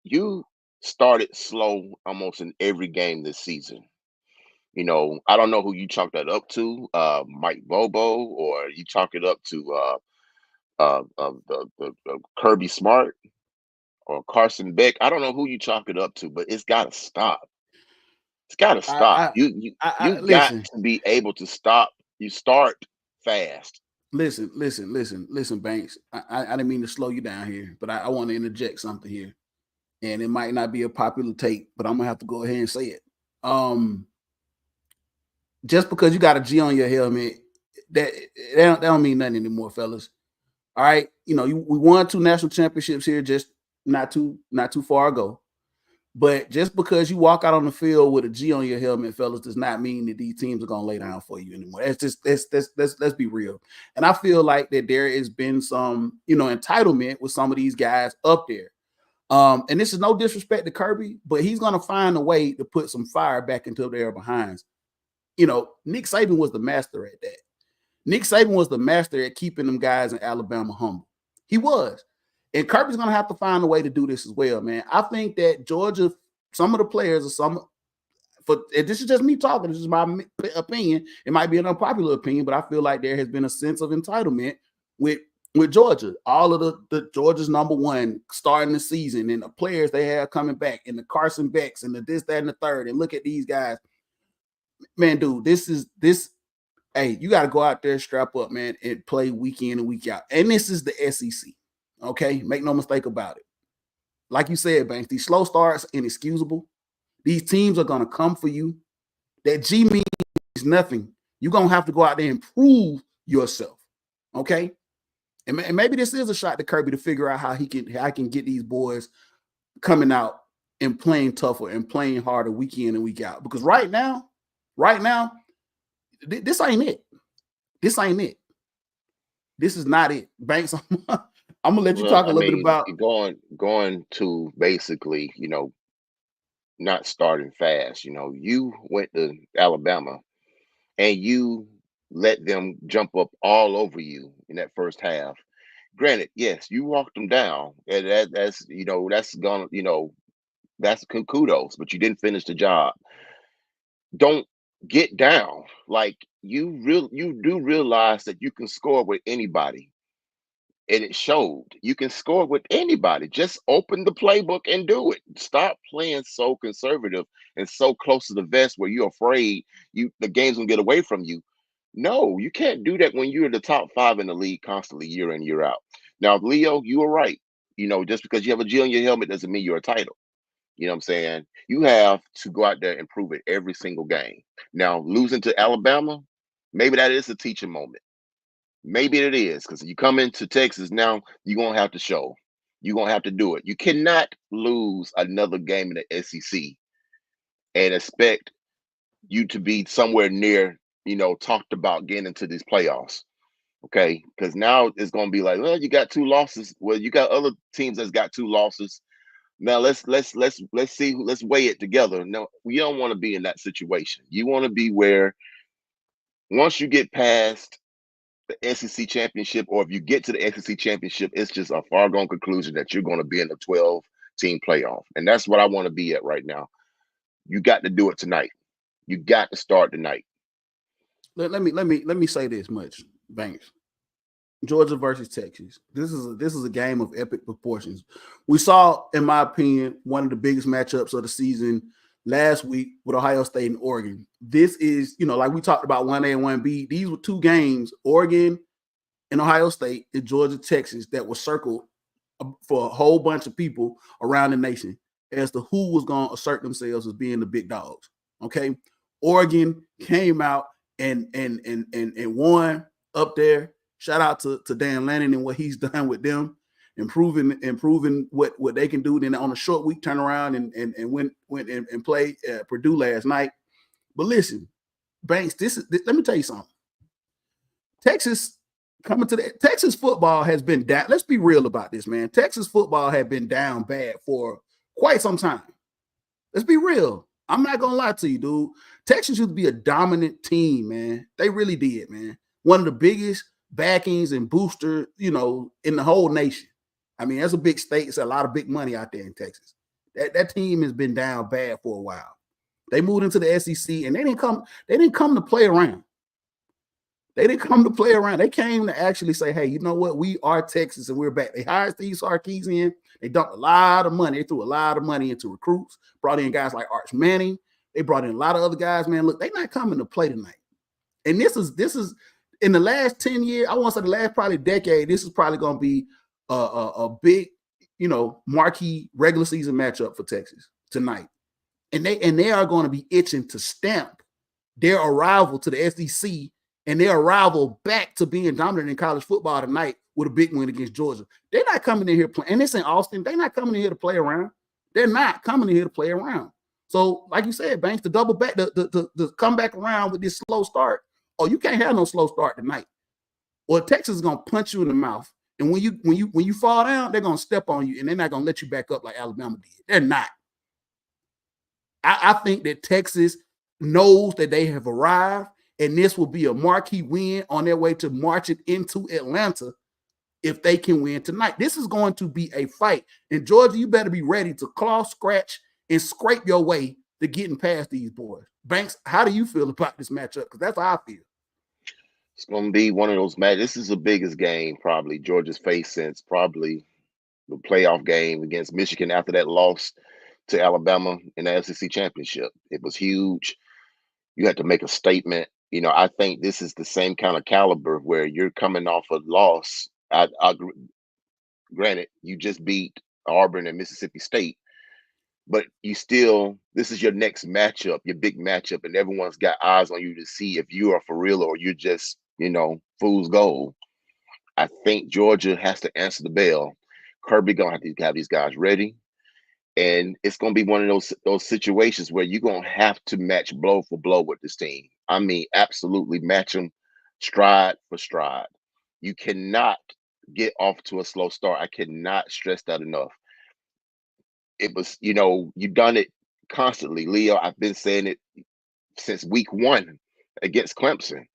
you started slow almost in every game this season. I don't know who you chalk that up to, Mike Bobo, or you chalk it up to the Kirby Smart or Carson Beck. I don't know who you chalk it up to, but it's got to stop. It's got to stop. I, You got listen, to be able to stop. You start fast. listen, Banks. I didn't mean to slow you down here, but I want to interject something here, and it might not be a popular take, but I'm gonna have to go ahead and say it. Um, just because you got a G on your helmet, that don't mean nothing anymore, fellas. All right, we won 2 national championships here just not too far ago. But just because you walk out on the field with a G on your helmet, fellas, does not mean that these teams are gonna lay down for you anymore. That's just let's be real. And I feel like that there has been some entitlement with some of these guys up there. And this is no disrespect to Kirby, but he's gonna find a way to put some fire back into their behinds. Nick Saban was the master at that. Nick Saban was the master at keeping them guys in Alabama humble. He was. And Kirby's going to have to find a way to do this as well, man. I think that Georgia, some of the players, this is just me talking. This is my opinion. It might be an unpopular opinion, but I feel like there has been a sense of entitlement with Georgia. All of the Georgia's number one starting the season and the players they have coming back and the Carson Becks and the this, that, and the third. And look at these guys. Man, dude, this. Hey, you got to go out there, strap up, man, and play week in and week out. And this is the SEC. Okay, make no mistake about it. Like you said, Banks, these slow starts inexcusable. These teams are gonna come for you. That G means nothing. You're gonna have to go out there and prove yourself. Okay, and maybe this is a shot to Kirby to figure out how he can get these boys coming out and playing tougher and playing harder week in and week out. Because right now, this ain't it. This ain't it. This is not it. Banks, I'm gonna let you Well, talk a I little bit mean, about. going to basically, not starting fast. You went to Alabama and you let them jump up all over you in that first half. Granted, yes, you walked them down, and that's gonna that's kudos, but you didn't finish the job. Don't get down. Like you do realize that you can score with anybody. And it showed. You can score with anybody. Just open the playbook and do it. Stop playing so conservative and so close to the vest where you're afraid the game's gonna get away from you. No, you can't do that when you're the top five in the league constantly year in, year out. Now, Leo, you were right. Just because you have a G on your helmet doesn't mean you're a title. You know what I'm saying? You have to go out there and prove it every single game. Now, losing to Alabama, maybe that is a teaching moment. Maybe it is, because you come into Texas now, you're gonna have to show. You're gonna have to do it. You cannot lose another game in the SEC and expect you to be somewhere near, talked about getting into these playoffs. Okay, because now it's gonna be like, well, you got 2 losses. Well, you got other teams that's got 2 losses. Now let's see, let's weigh it together. No, we don't want to be in that situation. You want to be where once you get past the SEC championship, or if you get to the SEC championship, it's just a far gone conclusion that you're going to be in the 12-team playoff. And that's what I want to be at right now. You got to do it tonight. You got to start tonight. Let me say this much, Banks. Georgia versus Texas. This is a game of epic proportions. We saw, in my opinion, one of the biggest matchups of the season last week with Ohio State and Oregon. This is, like we talked about 1A and 1B. These were 2 games, Oregon and Ohio State and Georgia, Texas, that was circled for a whole bunch of people around the nation as to who was going to assert themselves as being the big dogs. Okay, Oregon came out and won up there. Shout out to Dan Lanning and what he's done with them, improving what they can do. Then on a short week turnaround and went and played Purdue last night. But listen, Banks, let me tell you something. Texas Texas football has been down. Let's be real about this, man. Texas football had been down bad for quite some time. Let's be real. I'm not gonna lie to you, dude. Texas used to be a dominant team, man. They really did, man. One of the biggest backings and booster, in the whole nation. I mean, that's a big state. It's a lot of big money out there in Texas. That team has been down bad for a while. They moved into the SEC and they didn't come to play around. They didn't come to play around. They came to actually say, hey, you know what? We are Texas and we're back. They hired Steve Sarkisian. They dumped a lot of money. They threw a lot of money into recruits, brought in guys like Arch Manning. They brought in a lot of other guys, man. Look, they're not coming to play tonight. And this is in the last 10 years, I want to say the last probably decade, this is probably going to be a big, marquee regular season matchup for Texas tonight. And they are going to be itching to stamp their arrival to the SEC and their arrival back to being dominant in college football tonight with a big win against Georgia. They're not coming in here playing, and this in Austin, they're not coming in here to play around. They're not coming in here to play around. So, like you said, Banks, to double back, to come back around with this slow start, you can't have no slow start tonight. Or Texas is gonna punch you in the mouth. And when you fall down, they're gonna step on you and they're not gonna let you back up like Alabama did. They're not. I think that Texas knows that they have arrived, and this will be a marquee win on their way to marching into Atlanta if they can win tonight. This is going to be a fight. And Georgia, you better be ready to claw, scratch, and scrape your way to getting past these boys. Banks, how do you feel about this matchup? Because that's how I feel. It's going to be one of those matches. This is the biggest game probably Georgia's faced since probably the playoff game against Michigan after that loss to Alabama in the SEC championship. It was huge. You had to make a statement. I think this is the same kind of caliber where you're coming off a loss. Granted, you just beat Auburn and Mississippi State, but this is your next matchup, your big matchup, and everyone's got eyes on you to see if you are for real or you're just, fool's gold. I think Georgia has to answer the bell. Kirby gonna have to have these guys ready. And it's going to be one of those situations where you're going to have to match blow for blow with this team. I mean, absolutely match them stride for stride. You cannot get off to a slow start. I cannot stress that enough. It was, you've done it constantly, Leo. I've been saying it since week 1 against Clemson.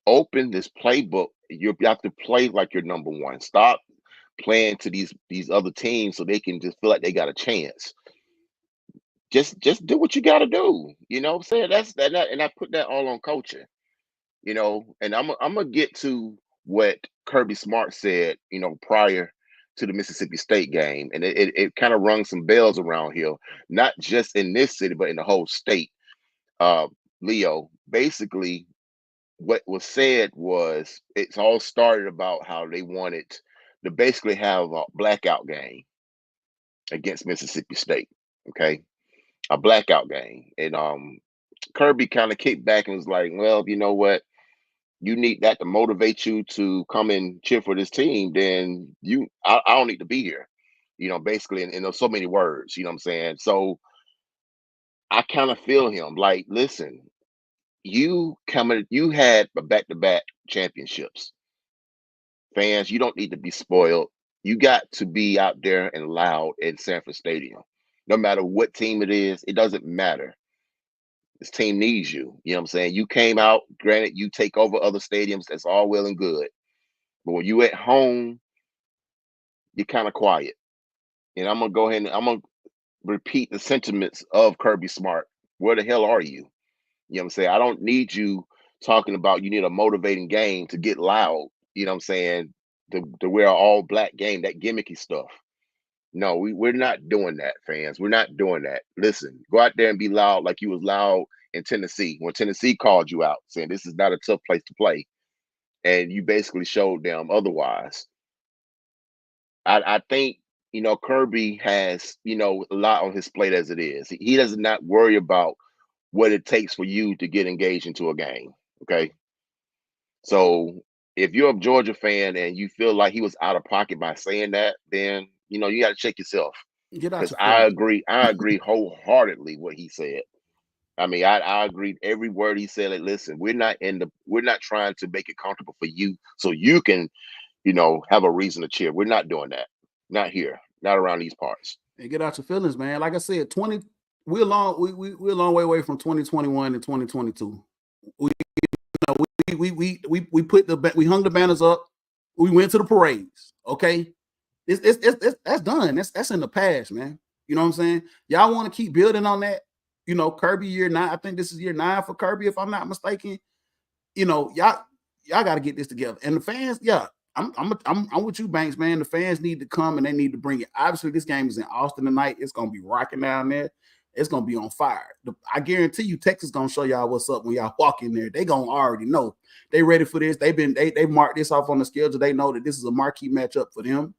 Open this playbook. You have to play like you're number one. Stop playing to these other teams so they can just feel like they got a chance. Just do what you got to do. You know what I'm saying? That's that, and I put that all on coaching. And I'm gonna get to what Kirby Smart said, prior to the Mississippi State game, and it kind of rung some bells around here, not just in this city but in the whole state. Leo, basically, what was said was it's all started about how they wanted to basically have a blackout game against Mississippi State. Okay, a blackout game, and Kirby kind of kicked back and was like, "Well, you know what? You need that to motivate you to come and cheer for this team. Then I don't need to be here." Basically, in so many words. You know what I'm saying? So I kind of feel him. Like, listen, you had a back-to-back championships. Fans, you don't need to be spoiled. You got to be out there and loud at Sanford Stadium. No matter what team it is, it doesn't matter. This team needs you. You know what I'm saying? You came out, granted, you take over other stadiums, that's all well and good. But when you at home, you're kind of quiet. And I'm gonna go ahead and I'm gonna repeat the sentiments of Kirby Smart. Where the hell are you? You know what I'm saying? I don't need you talking about you need a motivating game to get loud, you know what I'm saying, to wear an all black game, that gimmicky stuff. No, we're not doing that, fans. We're not doing that. Listen, go out there and be loud like you was loud in Tennessee when Tennessee called you out, saying this is not a tough place to play, and you basically showed them otherwise. I think Kirby has a lot on his plate as it is. He does not worry about what it takes for you to get engaged into a game. Okay, so if you're a Georgia fan and you feel like he was out of pocket by saying that, then you got to check yourself. Get out Because your I feelings. agree. I agree wholeheartedly what he said. I mean, I agreed every word he said. Like, listen, we're not trying to make it comfortable for you so you can, have a reason to cheer. We're not doing that. Not here. Not around these parts. And get out your feelings, man. Like I said, we're a long way away from 2021 and 2022. We put we hung the banners up. We went to the parades. Okay, that's done. That's in the past, man. You know what I'm saying? Y'all want to keep building on that? Kirby year 9. I think this is year 9 for Kirby, if I'm not mistaken. Y'all. y'all got to get this together. And the fans, yeah, I'm with you, Banks, man. The fans need to come and they need to bring it. Obviously, this game is in Austin tonight. It's gonna be rocking down there. It's gonna be on fire. I guarantee you, Texas gonna show y'all what's up when y'all walk in there. They gonna already know they ready for this. They marked this off on the schedule. They know that this is a marquee matchup for them.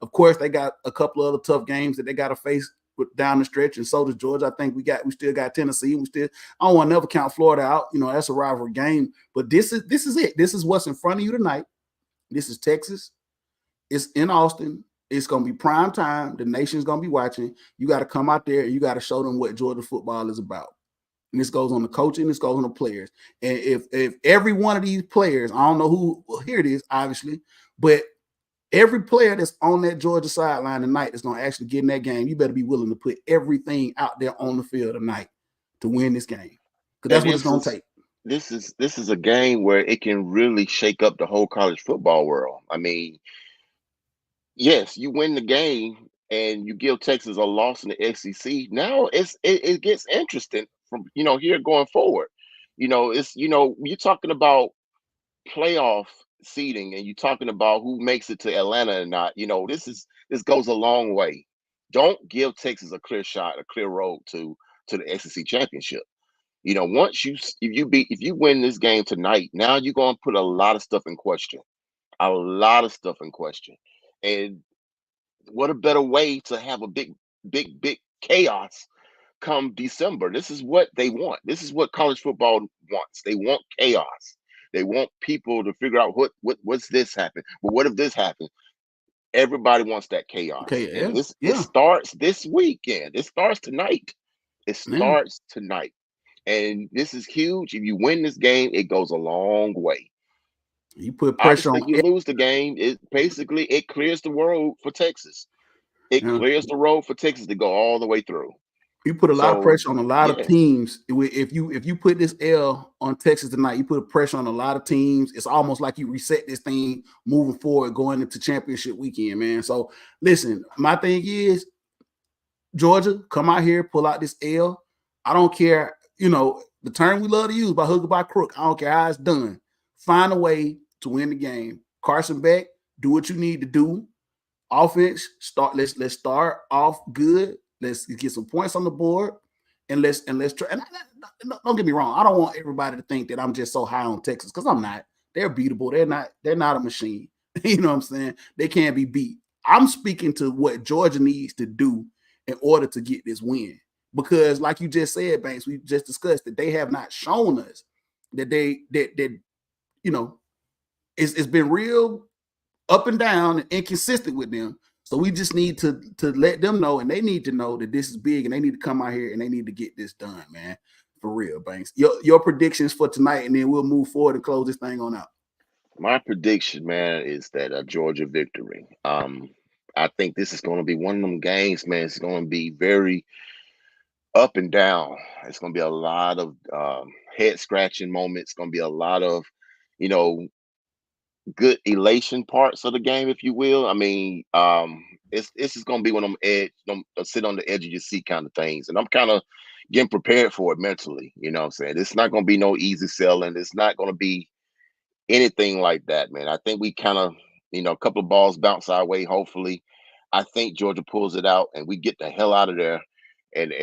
Of course, they got a couple of other tough games that they got to face down the stretch, and so does Georgia. I think we still got Tennessee. I don't want to never count Florida out. You know, that's a rivalry game. But this is it. This is what's in front of you tonight. This is Texas. It's in Austin. It's gonna be prime time. The nation's gonna be watching. You got to come out there and you got to show them what Georgia football is about. And this goes on the coaching, this goes on the players. And if every one of these players, I don't know who, well, here it is, obviously, but every player that's on that Georgia sideline tonight that's gonna actually get in that game, you better be willing to put everything out there on the field tonight to win this game. Because And that's what it's gonna take. this is a game where it can really shake up the whole college football world. I mean, yes, you win the game and you give Texas a loss in the SEC. Now it gets interesting from here going forward. It's you're talking about playoff seeding and you're talking about who makes it to Atlanta or not. This goes a long way. Don't give Texas a clear shot, a clear road to the SEC championship. Once if you win this game tonight, now you're going to put a lot of stuff in question. A lot of stuff in question. And what a better way to have a big chaos come December. This is what they want. This is what college football wants. They want chaos. They want people to figure out what's this happen. But what if this happens? Everybody wants that chaos. Okay, And yeah, it yeah, starts this weekend. It starts tonight. It yeah. starts tonight. And this is huge. If you win this game, it goes a long way. You put pressure Obviously, on if you lose the game, it clears the road for Texas. It yeah. clears the road for Texas to go all the way through. You put a lot of So pressure on a lot of yes, teams. If you put this L on Texas tonight, you put pressure on a lot of teams. It's almost like you reset this thing moving forward, going into championship weekend, man. So listen, my thing is Georgia, come out here, pull out this L. I don't care, the term we love to use by hook or by crook. I don't care how it's done. Find a way to win the game. Carson Beck, do what you need to do. Offense, let's start off good. Let's get some points on the board, and let's try. And don't get me wrong, I don't want everybody to think that I'm just so high on Texas because I'm not. They're beatable. They're not a machine. You know what I'm saying? They can't be beat. I'm speaking to what Georgia needs to do in order to get this win. Because, like you just said, Banks, we just discussed that they have not shown us that you know it's been real up and down and inconsistent with them. So we just need to let them know, and they need to know that this is big, and they need to come out here and they need to get this done, man. For real, Banks. Your predictions for tonight, and then we'll move forward and close this thing on out. my prediction, man, is that a Georgia victory. I think this is going to be one of them games, man. It's going to be very up and down. It's going to be a lot of head scratching moments. It's going to be a lot of, you know, good elation parts of the game, if you will. I mean, it's just gonna be one of them sit on the edge of your seat kind of things, and I'm kind of getting prepared for it mentally. You know what I'm saying? It's not gonna be no easy selling. It's not gonna be anything like that, man. I think we kind of, a couple of balls bounce our way. Hopefully, I think Georgia pulls it out, and we get the hell out of there, and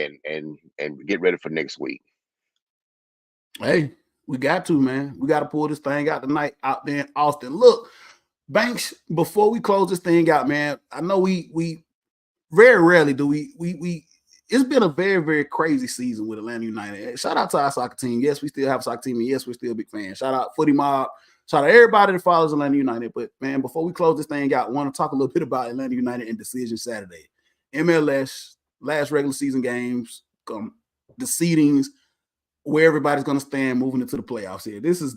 get ready for next week. Hey, we got to, man. We got to pull this thing out tonight out there in Austin. Look, Banks, before we close this thing out, man, I know we very rarely do we it's been a very, very crazy season with Atlanta United. Shout out to our soccer team. Yes, we still have a soccer team, and yes, we're still big fans. Shout out Footy Mob. Shout out everybody that follows Atlanta United. But man, before we close this thing out, I want to talk a little bit about Atlanta United and Decision Saturday. MLS, last regular season games, the seedings, where everybody's going to stand moving into the playoffs here. This is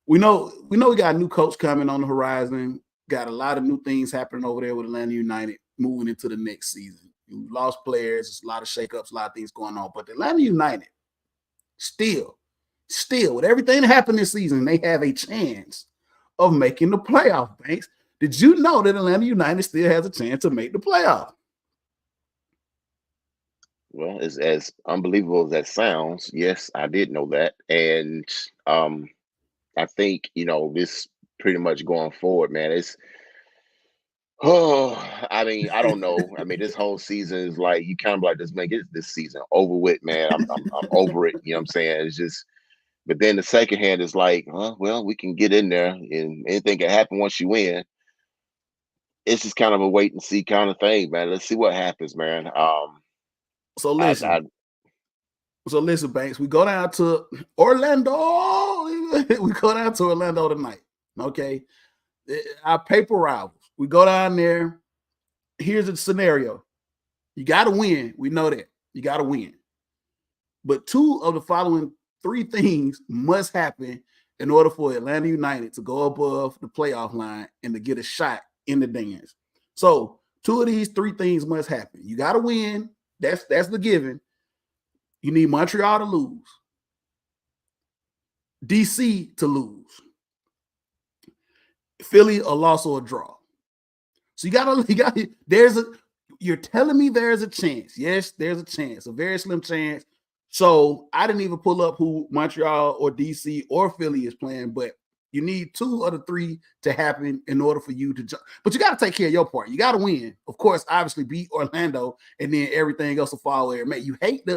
we got a new coach coming on the horizon. Got a lot of new things happening over there with Atlanta United moving into the next season. We lost players, there's a lot of shakeups, a lot of things going on. But Atlanta United, still, with everything that happened this season, they have a chance of making the playoff, Banks. Did you know that Atlanta United still has a chance to make the playoff? Well, as unbelievable as that sounds, yes, I did know that, and I think, this pretty much going forward, man. It's oh, I mean, I don't know. I mean, this whole season is like you kind of like this man, get this season over with, man. I'm over it. You know what I'm saying? It's just but then the second hand is like, well, we can get in there and anything can happen once you win. It's just kind of a wait and see kind of thing, man. Let's see what happens, man. So I listen, Banks, we go down to Orlando. We go down to Orlando tonight. Okay. Our paper rivals. We go down there. Here's a scenario. You got to win. We know that. You got to win. But two of the following three things must happen in order for Atlanta United to go above the playoff line and to get a shot in the dance. So, two of these three things must happen. You got to win. That's the given. You need Montreal to lose, DC to lose, Philly a loss or a draw. So you're telling me there's a chance. Yes, there's a chance, a very slim chance. So I didn't even pull up who Montreal or DC or Philly is playing, but you need two of the three to happen in order for you to jump. But you got to take care of your part. You got to win. Of course, obviously beat Orlando, and then everything else will fall where it may. You hate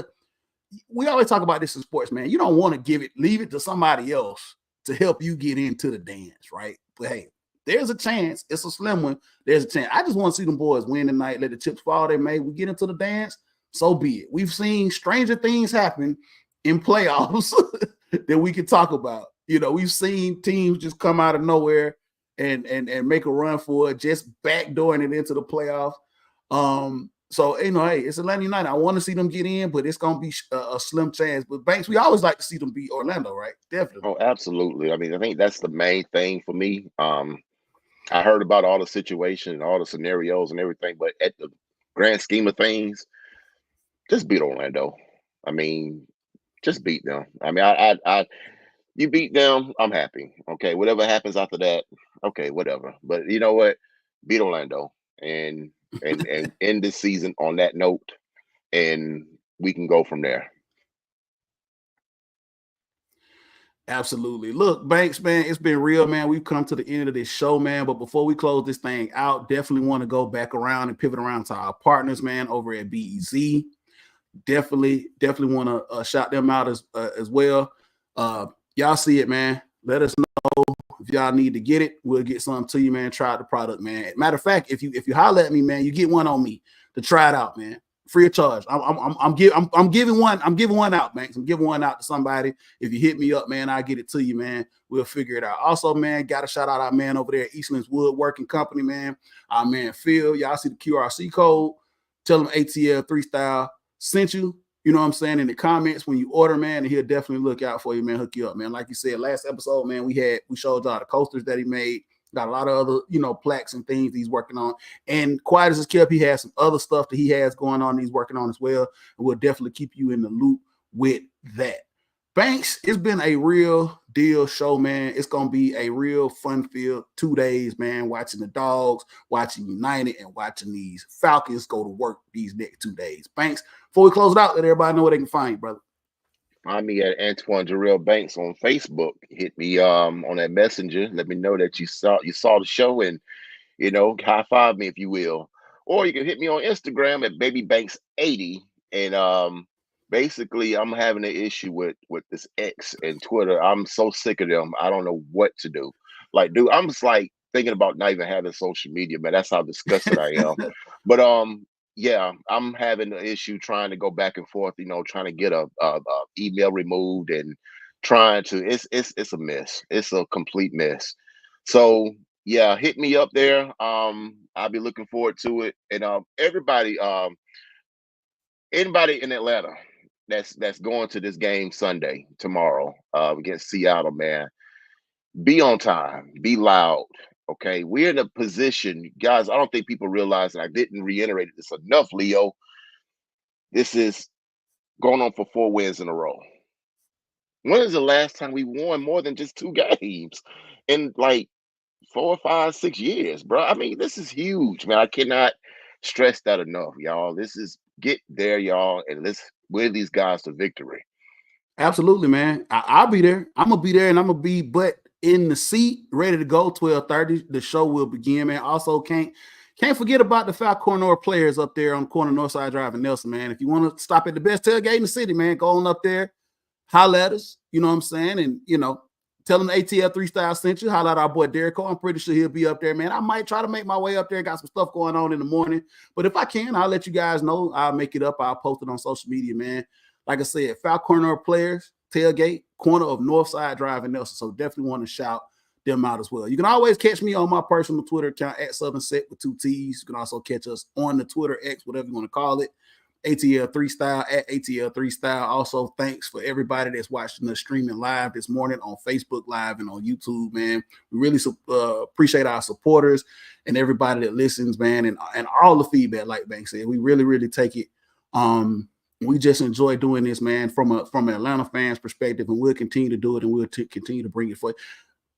we always talk about this in sports, man. You don't want to leave it to somebody else to help you get into the dance, right? But hey, there's a chance. It's a slim one. There's a chance. I just want to see them boys win tonight. Let the chips fall they may. We get into the dance. So be it. We've seen stranger things happen in playoffs that we can talk about. We've seen teams just come out of nowhere and make a run for it, just backdooring it into the playoffs. So, hey, it's Atlanta United. I want to see them get in, but it's going to be a slim chance. But Banks, we always like to see them beat Orlando, right? Definitely. Oh, absolutely. I mean, I think that's the main thing for me. I heard about all the situation and all the scenarios and everything, but at the grand scheme of things, just beat Orlando. I mean, just beat them. I mean, you beat them, I'm happy. Okay, whatever happens after that, okay, whatever. But you know what? Beat Orlando and and end this season on that note, and we can go from there. Absolutely. Look, Banks, man, it's been real, man. We've come to the end of this show, man. But before we close this thing out, definitely want to go back around and pivot around to our partners, man, over at BEZ. Definitely want to shout them out as well. Y'all see it, man. Let us know if y'all need to get it. We'll get something to you, man. Try out the product, man. Matter of fact, if you holler at me, man, you get one on me to try it out, man. Free of charge. I'm giving one. I'm giving one out, man. I'm giving one out to somebody. If you hit me up, man, I'll get it to you, man. We'll figure it out. Also, man, got to shout out our man over there at Eastland's Woodworking Company, man. Our man Phil. Y'all see the QRC code. Tell them ATL 3 Style sent you. You know what I'm saying, in the comments when you order, man, and he'll definitely look out for you, man. Hook you up, man. Like you said, last episode, man, we showed y'all the coasters that he made. Got a lot of other, plaques and things he's working on. And quiet as it's kept, he has some other stuff that he has going on he's working on as well. And we'll definitely keep you in the loop with that. Banks, it's been a real deal show, man. It's going to be a real fun-filled 2 days, man, watching the Dogs, watching United, and watching these Falcons go to work these next 2 days. Banks, before we close it out, let everybody know where they can find you, brother. Find me at Antoine Jarrell Banks on Facebook. Hit me on that messenger. Let me know that you saw the show and high five me if you will. Or you can hit me on Instagram at babybanks80. And basically I'm having an issue with this X and Twitter. I'm so sick of them. I don't know what to do. Like, dude, I'm just like thinking about not even having social media, man. That's how disgusted I am. But yeah, I'm having an issue trying to go back and forth, trying to get a email removed and trying to it's a mess. It's a complete mess. So yeah, hit me up there. I'll be looking forward to it. And anybody in Atlanta that's going to this game Sunday tomorrow against Seattle, man, be on time, be loud. Okay, we're in a position, guys. I don't think people realize, and I didn't reiterate this enough, Leo. This is going on for 4 wins in a row. When is the last time we won more than just 2 games in like 4, 5, 6 years, bro? I mean, this is huge, man. I cannot stress that enough, y'all. This is get there, y'all, and let's win these guys to victory. Absolutely, man. I'll be there. I'm gonna be there, and I'm gonna be but in the seat, ready to go. 12:30. The show will begin, man. Also, can't forget about the Falcon players up there on the corner Northside Drive and Nelson, man. If you want to stop at the best tailgate in the city, man, go on up there, holler at us. You know what I'm saying? And tell them the ATL 3 Style sent you. Holler at our boy Derrico. I'm pretty sure he'll be up there, man. I might try to make my way up there. Got some stuff going on in the morning. But if I can, I'll let you guys know. I'll make it up. I'll post it on social media, man. Like I said, Falcon players, tailgate, corner of Northside Drive and Nelson. So definitely want to shout them out as well. You can always catch me on my personal Twitter account at Southern Set with 2 T's. You can also catch us on the Twitter X, whatever you want to call it. ATL 3 Style at ATL 3 Style. Also, thanks for everybody that's watching us streaming live this morning on Facebook Live and on YouTube, man. We really appreciate our supporters and everybody that listens, man, and all the feedback, like Bank said. We really, really take it. We just enjoy doing this, man, from an Atlanta fans perspective, and we'll continue to do it, and we'll continue to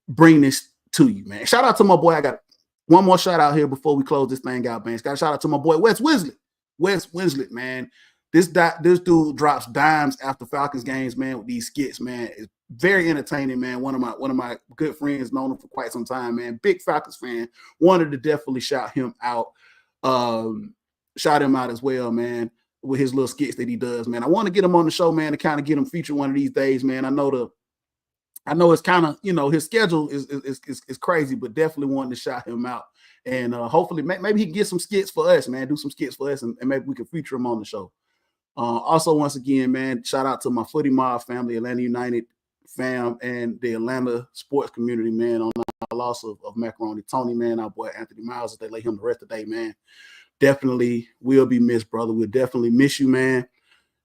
bring this to you, man. Shout out to my boy. I got one more shout out here before we close this thing out, man. Got a shout out to my boy Wes Winslet, man. This dude drops dimes after Falcons games, man, with these skits, man. It's very entertaining, man. One of my good friends, known him for quite some time, man. Big Falcons fan. Wanted to definitely shout him out. Shout him out as well, man, with his little skits that he does, man. I want to get him on the show, man, to kind of get him featured one of these days, man. I know it's kind of, his schedule is crazy, but definitely wanting to shout him out. And hopefully maybe he can get some skits for us, man, do some skits for us, and maybe we can feature him on the show. Also, once again, man, shout out to my Footy Mob family, Atlanta United fam, and the Atlanta sports community, man, on our loss of Macaroni Tony, man, our boy Anthony Miles, as they lay him the rest of the day, man. Definitely will be missed, brother. We'll definitely miss you, man.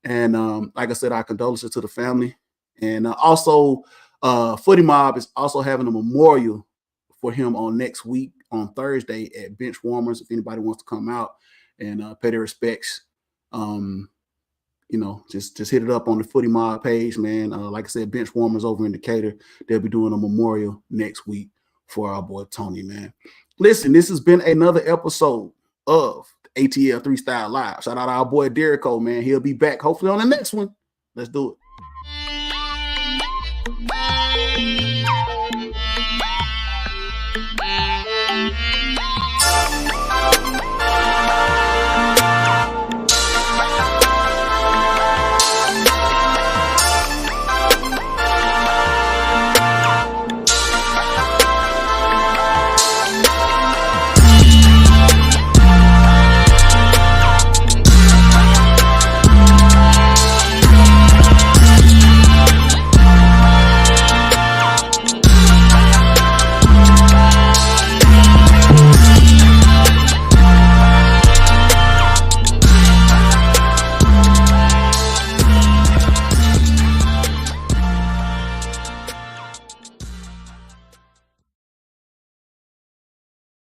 And like I said, our condolences to the family. And also, Footy Mob is also having a memorial for him on next week on Thursday at Bench Warmers. If anybody wants to come out and pay their respects, just hit it up on the Footy Mob page, man. Like I said, Bench Warmers over in Decatur. They'll be doing a memorial next week for our boy Tony, man. Listen, this has been another episode of ATL 3 Style Live. Shout out to our boy Derrico, man. He'll be back hopefully on the next one. Let's do it.